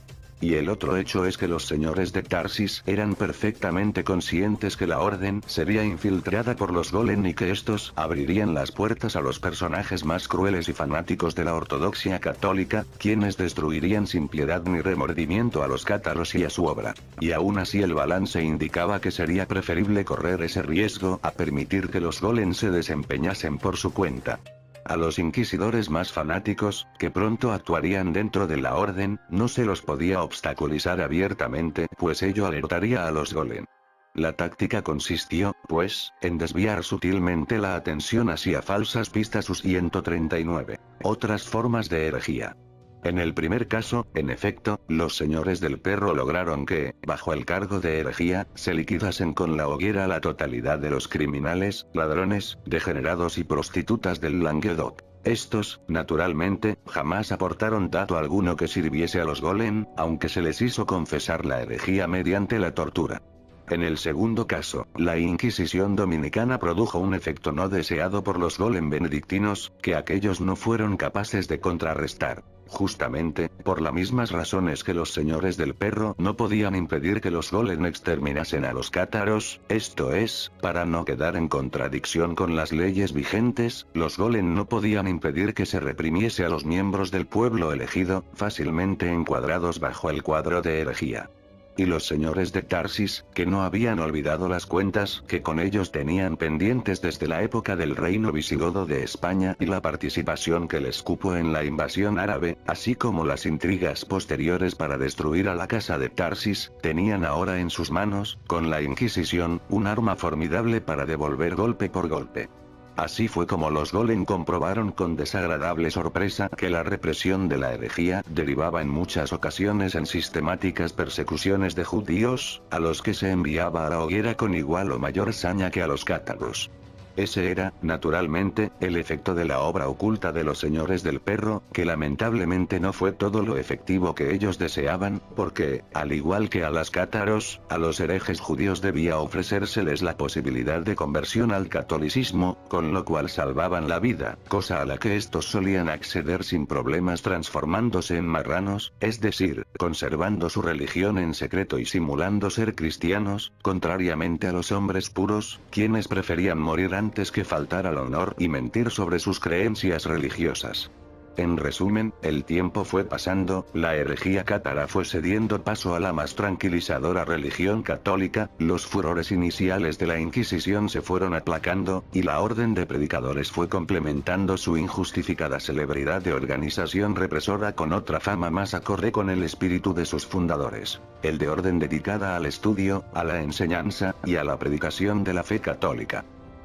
Speaker 1: Y el otro hecho es que los señores de Tarsis eran perfectamente conscientes que la orden sería infiltrada por los Golem y que estos abrirían las puertas a los personajes más crueles y fanáticos de la ortodoxia católica, quienes destruirían sin piedad ni remordimiento a los cátaros y a su obra. Y aún así el balance indicaba que sería preferible correr ese riesgo a permitir que los Golem se desempeñasen por su cuenta. A los inquisidores más fanáticos, que pronto actuarían dentro de la orden, no se los podía obstaculizar abiertamente, pues ello alertaría a los Golem. La táctica consistió, pues, en desviar sutilmente la atención hacia falsas pistas u 139. Otras formas de herejía. En el primer caso, en efecto, los señores del perro lograron que, bajo el cargo de herejía, se liquidasen con la hoguera la totalidad de los criminales, ladrones, degenerados y prostitutas del Languedoc. Estos, naturalmente, jamás aportaron dato alguno que sirviese a los Golem, aunque se les hizo confesar la herejía mediante la tortura. En el segundo caso, la Inquisición dominicana produjo un efecto no deseado por los Golem benedictinos, que aquellos no fueron capaces de contrarrestar. Justamente, por las mismas razones que los señores del perro no podían impedir que los Golem exterminasen a los cátaros, esto es, para no quedar en contradicción con las leyes vigentes, los Golem no podían impedir que se reprimiese a los miembros del pueblo elegido, fácilmente encuadrados bajo el cuadro de herejía. Y los señores de Tarsis, que no habían olvidado las cuentas que con ellos tenían pendientes desde la época del reino visigodo de España y la participación que les cupo en la invasión árabe, así como las intrigas posteriores para destruir a la casa de Tarsis, tenían ahora en sus manos, con la Inquisición, un arma formidable para devolver golpe por golpe. Así fue como los Golem comprobaron con desagradable sorpresa que la represión de la herejía derivaba en muchas ocasiones en sistemáticas persecuciones de judíos, a los que se enviaba a la hoguera con igual o mayor saña que a los cátaros. Ese era, naturalmente, el efecto de la obra oculta de los señores del perro, que lamentablemente no fue todo lo efectivo que ellos deseaban, porque, al igual que a las cátaros, a los herejes judíos debía ofrecérseles la posibilidad de conversión al catolicismo, con lo cual salvaban la vida, cosa a la que estos solían acceder sin problemas transformándose en marranos, es decir, conservando su religión en secreto y simulando ser cristianos, contrariamente a los hombres puros, quienes preferían morir antes que faltar al honor y mentir sobre sus creencias religiosas. En resumen, el tiempo fue pasando, la herejía cátara fue cediendo paso a la más tranquilizadora religión católica, los furores iniciales de la Inquisición se fueron aplacando, y la orden de predicadores fue complementando su injustificada celebridad de organización represora con otra fama más acorde con el espíritu de sus fundadores, el de orden dedicada al estudio, a la enseñanza, y a la predicación de la fe católica.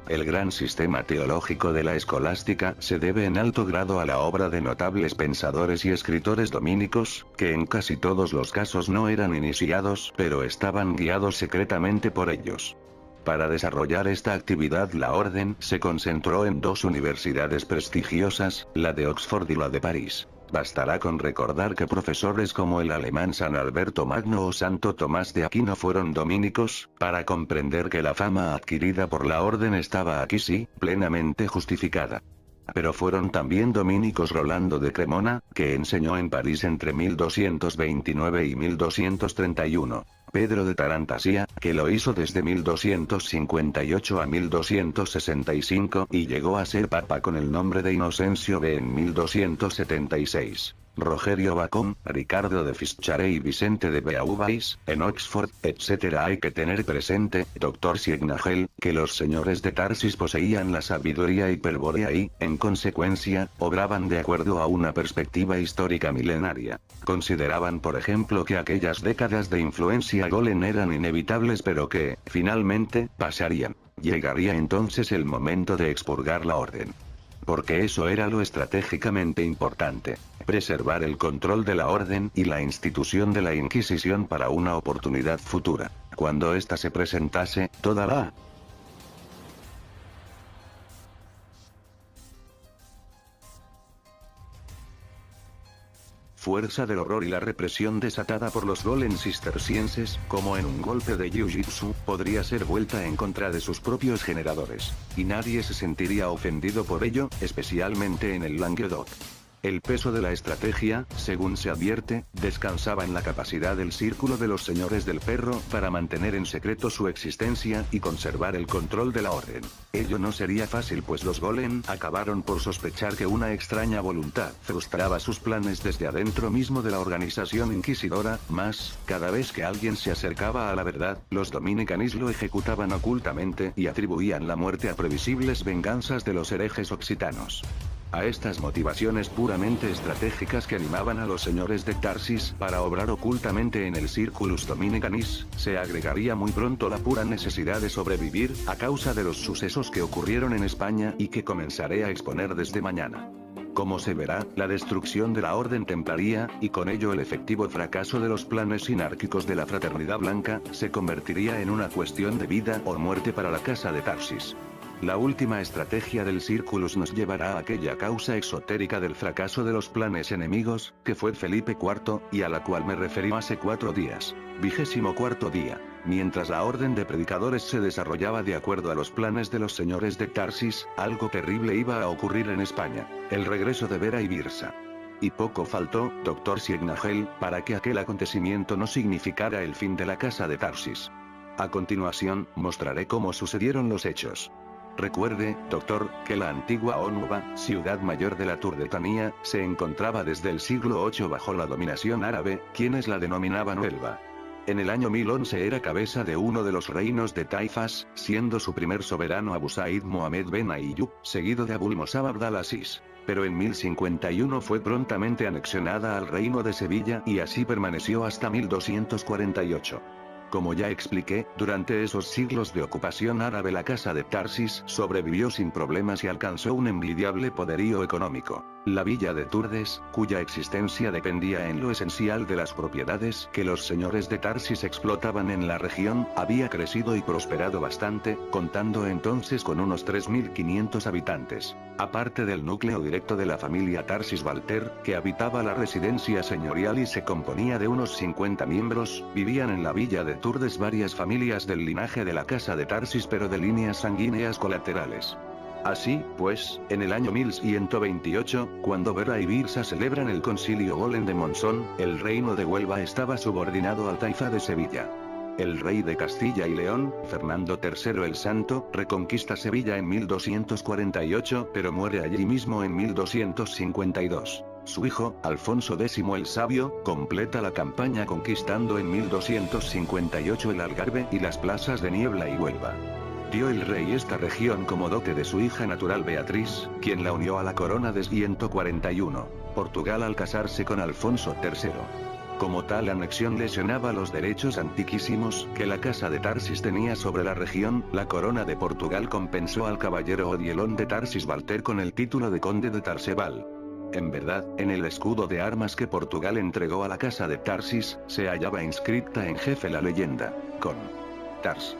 Speaker 1: El gran sistema teológico de la escolástica se debe en alto grado a la obra de notables pensadores y escritores dominicos, que en casi todos los casos no eran iniciados, pero estaban guiados secretamente por ellos. Para desarrollar esta actividad la orden se concentró en dos universidades prestigiosas, la de Oxford y la de París. Bastará con recordar que profesores como el alemán San Alberto Magno o Santo Tomás de Aquino fueron dominicos, para comprender que la fama adquirida por la orden estaba aquí sí, plenamente justificada. Pero fueron también dominicos Rolando de Cremona, que enseñó en París entre 1229 y 1231. Pedro de Tarantasía, que lo hizo desde 1258 a 1265 y llegó a ser papa con el nombre de Inocencio V en 1276. Rogerio Bacon, Ricardo de Fischare y Vicente de Beauvais, en Oxford, etc. Hay que tener presente, Dr. Signagel, que los señores de Tarsis poseían la sabiduría hiperbórea y, en consecuencia, obraban de acuerdo a una perspectiva histórica milenaria. Consideraban por ejemplo que aquellas décadas de influencia golem eran inevitables pero que, finalmente, pasarían. Llegaría entonces el momento de expurgar la orden. Porque eso era lo estratégicamente importante. Preservar el control de la orden y la institución de la Inquisición para una oportunidad futura. Cuando ésta se presentase, toda la fuerza del horror y la represión desatada por los golem cistercienses, como en un golpe de jiu-jitsu, podría ser vuelta en contra de sus propios generadores. Y nadie se sentiría ofendido por ello, especialmente en el Languedoc. El peso de la estrategia, según se advierte, descansaba en la capacidad del círculo de los señores del perro para mantener en secreto su existencia y conservar el control de la orden. Ello no sería fácil pues los golem acabaron por sospechar que una extraña voluntad frustraba sus planes desde adentro mismo de la organización inquisidora, más, cada vez que alguien se acercaba a la verdad, los dominicanis lo ejecutaban ocultamente y atribuían la muerte a previsibles venganzas de los herejes occitanos. A estas motivaciones puramente estratégicas que animaban a los señores de Tarsis para obrar ocultamente en el Circulus Dominicanis, se agregaría muy pronto la pura necesidad de sobrevivir, a causa de los sucesos que ocurrieron en España y que comenzaré a exponer desde mañana. Como se verá, la destrucción de la Orden Templaria, y con ello el efectivo fracaso de los planes sinárquicos de la Fraternidad Blanca, se convertiría en una cuestión de vida o muerte para la Casa de Tarsis. La última estrategia del Circulus nos llevará a aquella causa exotérica del fracaso de los planes enemigos, que fue Felipe IV, y a la cual me referí hace 4 días. 24º día. Mientras la orden de predicadores se desarrollaba de acuerdo a los planes de los señores de Tarsis, algo terrible iba a ocurrir en España: el regreso de Vera y Birsa. Y poco faltó, Dr. Signagel, para que aquel acontecimiento no significara el fin de la Casa de Tarsis. A continuación, mostraré cómo sucedieron los hechos. Recuerde, doctor, que la antigua Onuba, ciudad mayor de la Turdetania, se encontraba desde el siglo VIII bajo la dominación árabe, quienes la denominaban Huelva. En el año 1011 era cabeza de uno de los reinos de Taifas, siendo su primer soberano Abu Said Mohamed Ben Ayyub, seguido de Abul Musab Abd al-Aziz. Pero en 1051 fue prontamente anexionada al reino de Sevilla y así permaneció hasta 1248. Como ya expliqué, durante esos siglos de ocupación árabe la Casa de Tarsis sobrevivió sin problemas y alcanzó un envidiable poderío económico. La villa de Turdes, cuya existencia dependía en lo esencial de las propiedades que los señores de Tarsis explotaban en la región, había crecido y prosperado bastante, contando entonces con unos 3.500 habitantes. Aparte del núcleo directo de la familia Tarsis-Walter, que habitaba la residencia señorial y se componía de unos 50 miembros, vivían en la villa de Turdes varias familias del linaje de la Casa de Tarsis pero de líneas sanguíneas colaterales. Así, pues, en el año 1128, cuando Vera y Birsa celebran el concilio golem de Monzón, el reino de Huelva estaba subordinado al taifa de Sevilla. El rey de Castilla y León, Fernando III el Santo, reconquista Sevilla en 1248, pero muere allí mismo en 1252. Su hijo, Alfonso X el Sabio, completa la campaña conquistando en 1258 el Algarve y las plazas de Niebla y Huelva. Dio el rey esta región como dote de su hija natural Beatriz, quien la unió a la corona de 141, Portugal al casarse con Alfonso III. Como tal anexión lesionaba los derechos antiquísimos que la Casa de Tarsis tenía sobre la región, la corona de Portugal compensó al caballero Odielón de Tarsis-Walter con el título de conde de Tarsebal. En verdad, en el escudo de armas que Portugal entregó a la Casa de Tarsis, se hallaba inscripta en jefe la leyenda, con Tars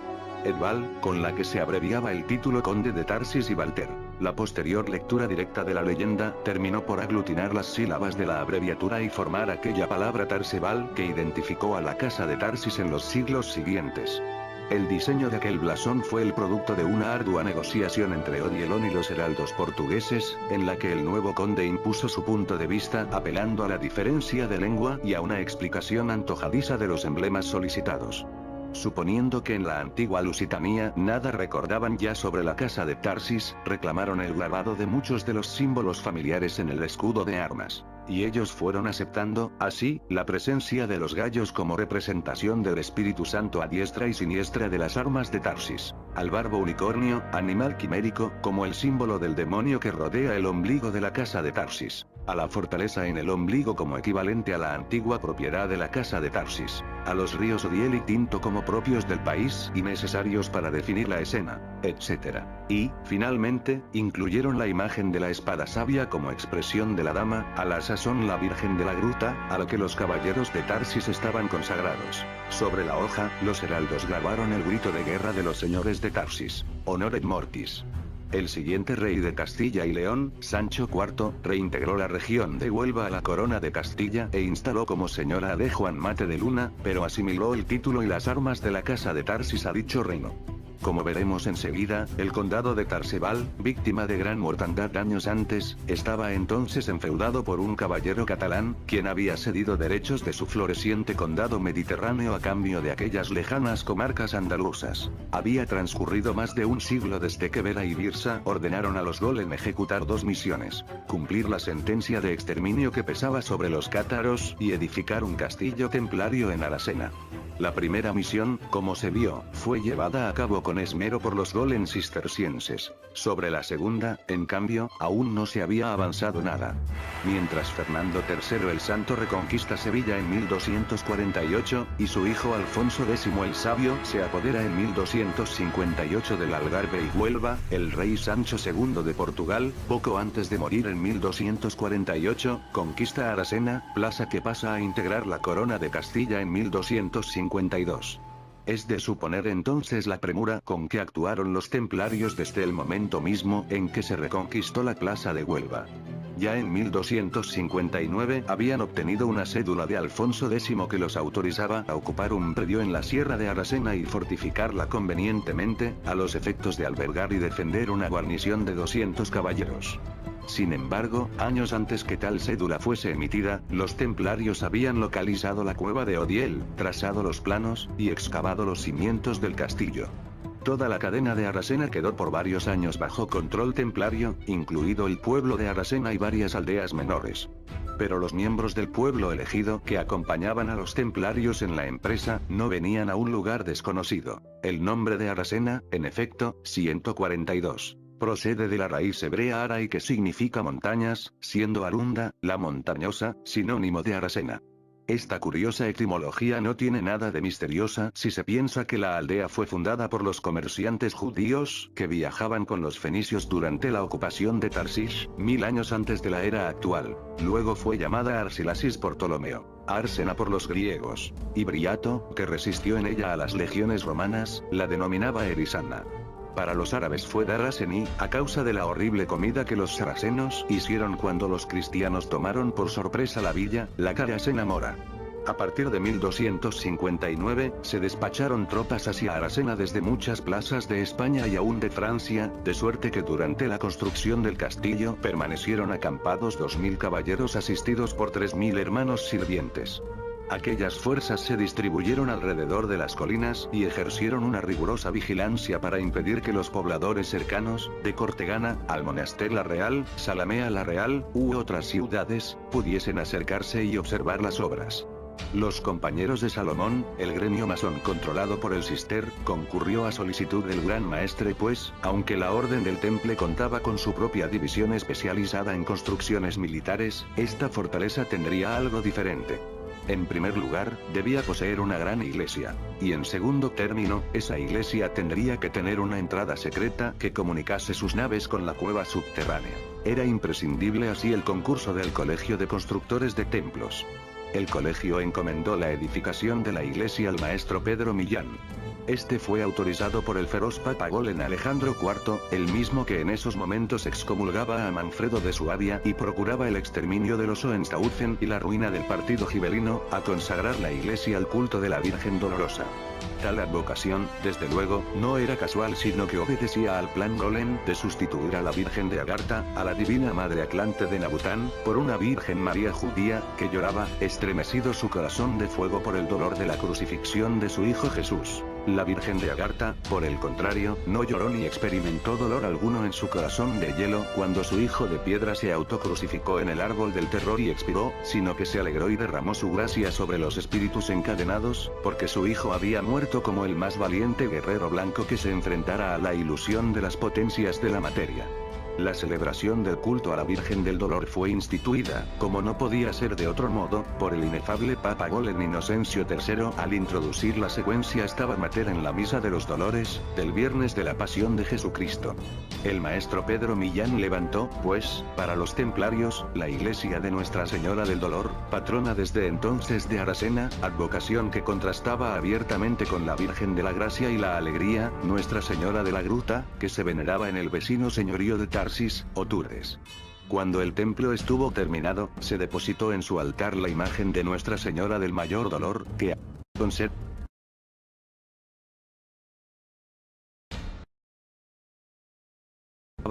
Speaker 1: Edval, con la que se abreviaba el título conde de Tarsis y Walter. La posterior lectura directa de la leyenda terminó por aglutinar las sílabas de la abreviatura y formar aquella palabra Tarsebal que identificó a la Casa de Tarsis en los siglos siguientes. El diseño de aquel blasón fue el producto de una ardua negociación entre Odielón y los heraldos portugueses, en la que el nuevo conde impuso su punto de vista apelando a la diferencia de lengua y a una explicación antojadiza de los emblemas solicitados. Suponiendo que en la antigua Lusitania nada recordaban ya sobre la casa de Tarsis, reclamaron el grabado de muchos de los símbolos familiares en el escudo de armas. Y ellos fueron aceptando, así, la presencia de los gallos como representación del Espíritu Santo a diestra y siniestra de las armas de Tarsis. Al barbo unicornio, animal quimérico, como el símbolo del demonio que rodea el ombligo de la casa de Tarsis. A la fortaleza en el ombligo como equivalente a la antigua propiedad de la casa de Tarsis. A los ríos Odiel y Tinto como propios del país y necesarios para definir la escena, etc. Y, finalmente, incluyeron la imagen de la espada sabia como expresión de la dama, a la sazón la Virgen de la Gruta, a la que los caballeros de Tarsis estaban consagrados. Sobre la hoja, los heraldos grabaron el grito de guerra de los señores de Tarsis. Honor et mortis. El siguiente rey de Castilla y León, Sancho IV, reintegró la región de Huelva a la corona de Castilla e instaló como señora a de Juan Mate de Luna, pero asimiló el título y las armas de la casa de Tarsis a dicho reino. Como veremos enseguida, el condado de Tarsebal, víctima de gran mortandad años antes, estaba entonces enfeudado por un caballero catalán, quien había cedido derechos de su floreciente condado mediterráneo a cambio de aquellas lejanas comarcas andaluzas. Había transcurrido más de un siglo desde que Vera y Birsa ordenaron a los Golem ejecutar dos misiones: cumplir la sentencia de exterminio que pesaba sobre los cátaros y edificar un castillo templario en Aracena. La primera misión, como se vio, fue llevada a cabo con esmero por los Golem cistercienses. Sobre la segunda, en cambio, aún no se había avanzado nada. Mientras Fernando III el Santo reconquista Sevilla en 1248, y su hijo Alfonso X el Sabio se apodera en 1258 del Algarve y Huelva, el rey Sancho II de Portugal, poco antes de morir en 1248, conquista Aracena, plaza que pasa a integrar la corona de Castilla en 1252. Es de suponer entonces la premura con que actuaron los templarios desde el momento mismo en que se reconquistó la plaza de Huelva. Ya en 1259 habían obtenido una cédula de Alfonso X que los autorizaba a ocupar un predio en la sierra de Aracena y fortificarla convenientemente, a los efectos de albergar y defender una guarnición de 200 caballeros. Sin embargo, años antes que tal cédula fuese emitida, los templarios habían localizado la cueva de Odiel, trazado los planos, y excavado los cimientos del castillo. Toda la cadena de Aracena quedó por varios años bajo control templario, incluido el pueblo de Aracena y varias aldeas menores. Pero los miembros del pueblo elegido que acompañaban a los templarios en la empresa, no venían a un lugar desconocido. El nombre de Aracena, en efecto, 142. Procede de la raíz hebrea arai que significa montañas, siendo Arunda, la montañosa, sinónimo de Aracena. Esta curiosa etimología no tiene nada de misteriosa si se piensa que la aldea fue fundada por los comerciantes judíos que viajaban con los fenicios durante la ocupación de Tarsis, 1000 años antes de la era actual. Luego fue llamada Arsilasis por Ptolomeo, Ársena por los griegos, y Briato, que resistió en ella a las legiones romanas, la denominaba Erisana. Para los árabes fue Daraseni, a causa de la horrible comida que los saracenos hicieron cuando los cristianos tomaron por sorpresa la villa, la Carasena Mora. A partir de 1259, se despacharon tropas hacia Aracena desde muchas plazas de España y aún de Francia, de suerte que durante la construcción del castillo permanecieron acampados 2000 caballeros asistidos por 3000 hermanos sirvientes. Aquellas fuerzas se distribuyeron alrededor de las colinas y ejercieron una rigurosa vigilancia para impedir que los pobladores cercanos, de Cortegana, Almonaster la Real, Salamea la Real, u otras ciudades, pudiesen acercarse y observar las obras. Los compañeros de Salomón, el gremio masón controlado por el Cister, concurrió a solicitud del Gran Maestre pues, aunque la Orden del Temple contaba con su propia división especializada en construcciones militares, esta fortaleza tendría algo diferente. En primer lugar, debía poseer una gran iglesia. Y en segundo término, esa iglesia tendría que tener una entrada secreta que comunicase sus naves con la cueva subterránea. Era imprescindible así el concurso del Colegio de Constructores de Templos. El colegio encomendó la edificación de la iglesia al maestro Pedro Millán. Este fue autorizado por el feroz Papa Golem Alejandro IV, el mismo que en esos momentos excomulgaba a Manfredo de Suabia y procuraba el exterminio de los Hohenstaufen y la ruina del partido gibelino, a consagrar la iglesia al culto de la Virgen Dolorosa. Tal advocación, desde luego, no era casual sino que obedecía al plan Golem de sustituir a la Virgen de Agartha, a la divina madre Atlante de Nabután, por una Virgen María judía, que lloraba, estremecido su corazón de fuego por el dolor de la crucifixión de su Hijo Jesús. La Virgen de Agartha, por el contrario, no lloró ni experimentó dolor alguno en su corazón de hielo cuando su hijo de piedra se autocrucificó en el árbol del terror y expiró, sino que se alegró y derramó su gracia sobre los espíritus encadenados, porque su hijo había muerto como el más valiente guerrero blanco que se enfrentara a la ilusión de las potencias de la materia. La celebración del culto a la Virgen del Dolor fue instituida, como no podía ser de otro modo, por el inefable Papa Golem Inocencio III al introducir la secuencia Stabat Mater en la Misa de los Dolores, del Viernes de la Pasión de Jesucristo. El maestro Pedro Millán levantó, pues, para los templarios, la iglesia de Nuestra Señora del Dolor, patrona desde entonces de Aracena, advocación que contrastaba abiertamente con la Virgen de la Gracia y la Alegría, Nuestra Señora de la Gruta, que se veneraba en el vecino señorío de Tarsis, o Turdes. Cuando el templo estuvo terminado, se depositó en su altar la imagen de Nuestra Señora del Mayor Dolor, que conserva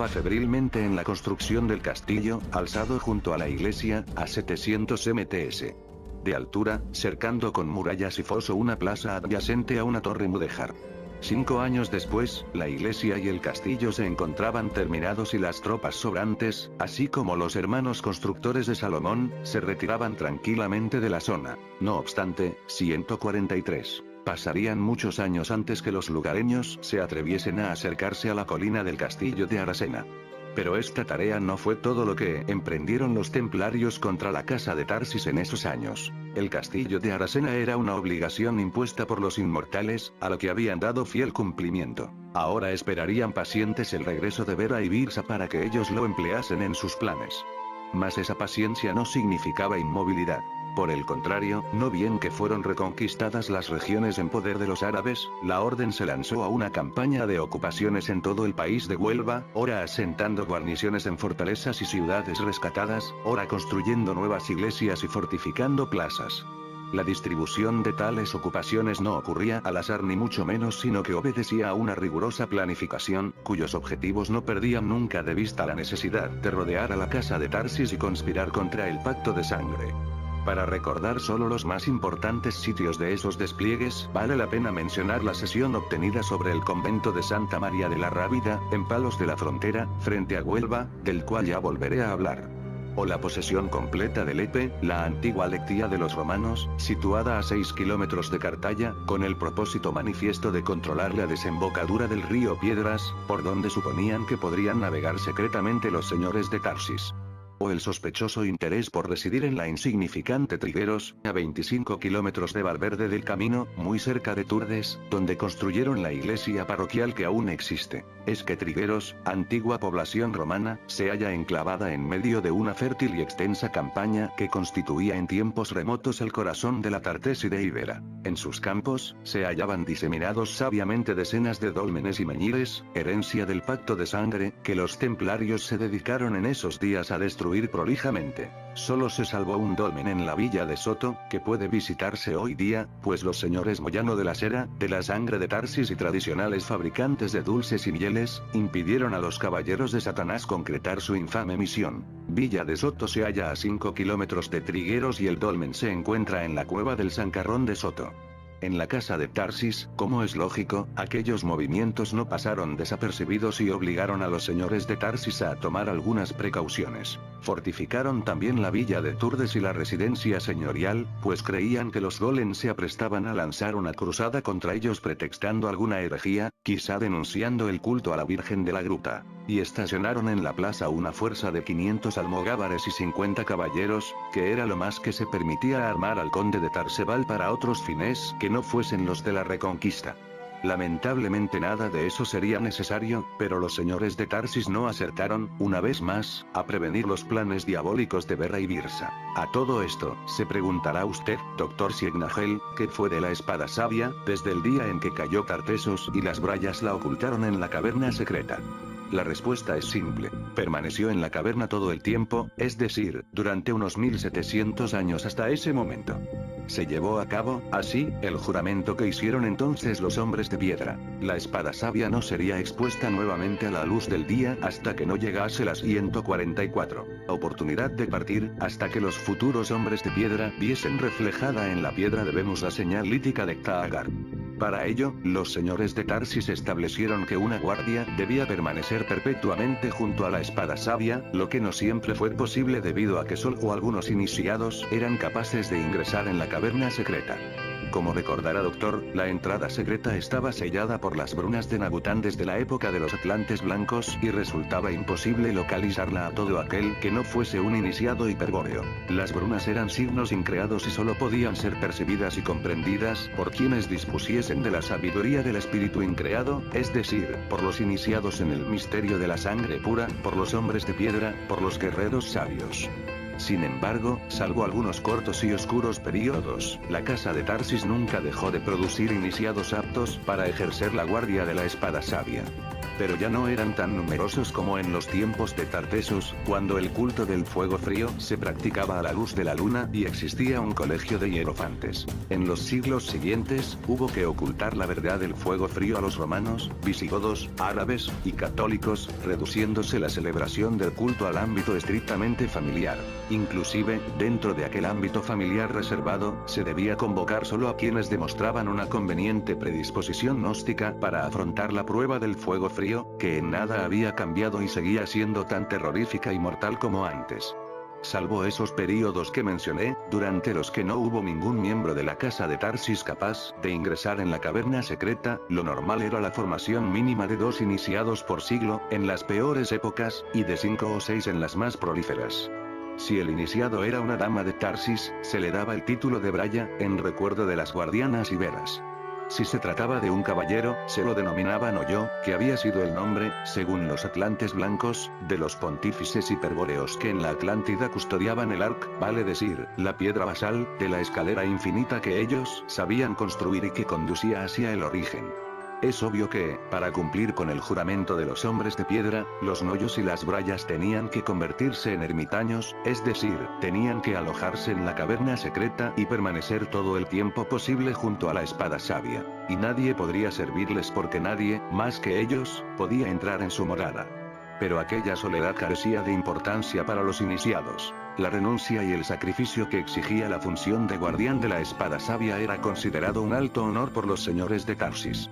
Speaker 1: febrilmente en la construcción del castillo, alzado junto a la iglesia, a 700 mts de altura, cercando con murallas y foso una plaza adyacente a una torre mudéjar. 5 años después, la iglesia y el castillo se encontraban terminados y las tropas sobrantes, así como los hermanos constructores de Salomón, se retiraban tranquilamente de la zona. No obstante, 143. Pasarían muchos años antes que los lugareños se atreviesen a acercarse a la colina del castillo de Aracena. Pero esta tarea no fue todo lo que emprendieron los templarios contra la casa de Tarsis en esos años. El castillo de Aracena era una obligación impuesta por los inmortales, a lo que habían dado fiel cumplimiento. Ahora esperarían pacientes el regreso de Vera y Birsa para que ellos lo empleasen en sus planes. Mas esa paciencia no significaba inmovilidad. Por el contrario, no bien que fueron reconquistadas las regiones en poder de los árabes, la orden se lanzó a una campaña de ocupaciones en todo el país de Huelva, ora asentando guarniciones en fortalezas y ciudades rescatadas, ora construyendo nuevas iglesias y fortificando plazas. La distribución de tales ocupaciones no ocurría al azar ni mucho menos sino que obedecía a una rigurosa planificación, cuyos objetivos no perdían nunca de vista la necesidad de rodear a la casa de Tarsis y conspirar contra el pacto de sangre. Para recordar solo los más importantes sitios de esos despliegues, vale la pena mencionar la sesión obtenida sobre el convento de Santa María de la Rábida, en Palos de la Frontera, frente a Huelva, del cual ya volveré a hablar. O la posesión completa de Lepe, la antigua lectía de los romanos, situada a 6 kilómetros de Cartaya, con el propósito manifiesto de controlar la desembocadura del río Piedras, por donde suponían que podrían navegar secretamente los señores de Tarsis. O el sospechoso interés por residir en la insignificante Trigueros, a 25 kilómetros de Valverde del Camino, muy cerca de Turdes, donde construyeron la iglesia parroquial que aún existe. Es que Trigueros, antigua población romana, se halla enclavada en medio de una fértil y extensa campaña que constituía en tiempos remotos el corazón de la Tarteside de Ibera. En sus campos, se hallaban diseminados sabiamente decenas de dólmenes y meñiques, herencia del pacto de sangre, que los templarios se dedicaron en esos días a destruir prolijamente. Solo se salvó un dolmen en la villa de Soto, que puede visitarse hoy día, pues los señores Moyano de la Sera, de la Sangre de Tarsis y tradicionales fabricantes de dulces y mieles, impidieron a los caballeros de Satanás concretar su infame misión. Villa de Soto se halla a 5 kilómetros de Trigueros y el dolmen se encuentra en la cueva del Zancarrón de Soto. En la casa de Tarsis, como es lógico, aquellos movimientos no pasaron desapercibidos y obligaron a los señores de Tarsis a tomar algunas precauciones. Fortificaron también la villa de Turdes y la residencia señorial, pues creían que los Golem se aprestaban a lanzar una cruzada contra ellos pretextando alguna herejía, quizá denunciando el culto a la Virgen de la Gruta. Y estacionaron en la plaza una fuerza de 500 almogávares y 50 caballeros, que era lo más que se permitía armar al conde de Tarsebal para otros fines que no fuesen los de la reconquista. Lamentablemente nada de eso sería necesario, pero los señores de Tarsis no acertaron, una vez más, a prevenir los planes diabólicos de Vera y Birsa. A todo esto, se preguntará usted, doctor Siegnagel, ¿qué fue de la espada sabia, desde el día en que cayó Tartesos y las brayas la ocultaron en la caverna secreta? La respuesta es simple. Permaneció en la caverna todo el tiempo, es decir, durante unos 1700 años hasta ese momento. Se llevó a cabo, así, el juramento que hicieron entonces los hombres de piedra. La espada sabia no sería expuesta nuevamente a la luz del día hasta que no llegase la 144 oportunidad de partir, hasta que los futuros hombres de piedra viesen reflejada en la piedra de Venus la señal lítica de Kaagar. Para ello, los señores de Tarsis establecieron que una guardia debía permanecer perpetuamente junto a la espada sabia, lo que no siempre fue posible debido a que solo algunos iniciados eran capaces de ingresar en la caverna secreta. Como recordará Doctor, la entrada secreta estaba sellada por las brunas de Nabután desde la época de los Atlantes Blancos y resultaba imposible localizarla a todo aquel que no fuese un iniciado hiperbóreo. Las brunas eran signos increados y solo podían ser percibidas y comprendidas por quienes dispusiesen de la sabiduría del espíritu increado, es decir, por los iniciados en el misterio de la sangre pura, por los hombres de piedra, por los guerreros sabios. Sin embargo, salvo algunos cortos y oscuros periodos, la casa de Tarsis nunca dejó de producir iniciados aptos para ejercer la guardia de la espada sabia. Pero ya no eran tan numerosos como en los tiempos de Tartesos, cuando el culto del fuego frío se practicaba a la luz de la luna y existía un colegio de hierofantes. En los siglos siguientes, hubo que ocultar la verdad del fuego frío a los romanos, visigodos, árabes y católicos, reduciéndose la celebración del culto al ámbito estrictamente familiar. Inclusive, dentro de aquel ámbito familiar reservado, se debía convocar solo a quienes demostraban una conveniente predisposición gnóstica para afrontar la prueba del fuego frío, que en nada había cambiado y seguía siendo tan terrorífica y mortal como antes. Salvo esos períodos que mencioné, durante los que no hubo ningún miembro de la casa de Tarsis capaz de ingresar en la caverna secreta, lo normal era la formación mínima de 2 iniciados por siglo, en las peores épocas, y de 5 o 6 en las más prolíferas. Si el iniciado era una dama de Tarsis, se le daba el título de Braya, en recuerdo de las guardianas iberas. Si se trataba de un caballero, se lo denominaban Oyo, que había sido el nombre, según los Atlantes Blancos, de los pontífices hiperbóreos que en la Atlántida custodiaban el Ark, vale decir, la piedra basal, de la escalera infinita que ellos sabían construir y que conducía hacia el origen. Es obvio que, para cumplir con el juramento de los hombres de piedra, los Noyos y las Brayas tenían que convertirse en ermitaños, es decir, tenían que alojarse en la caverna secreta y permanecer todo el tiempo posible junto a la espada sabia. Y nadie podría servirles porque nadie, más que ellos, podía entrar en su morada. Pero aquella soledad carecía de importancia para los iniciados. La renuncia y el sacrificio que exigía la función de guardián de la espada sabia era considerado un alto honor por los señores de Tarsis.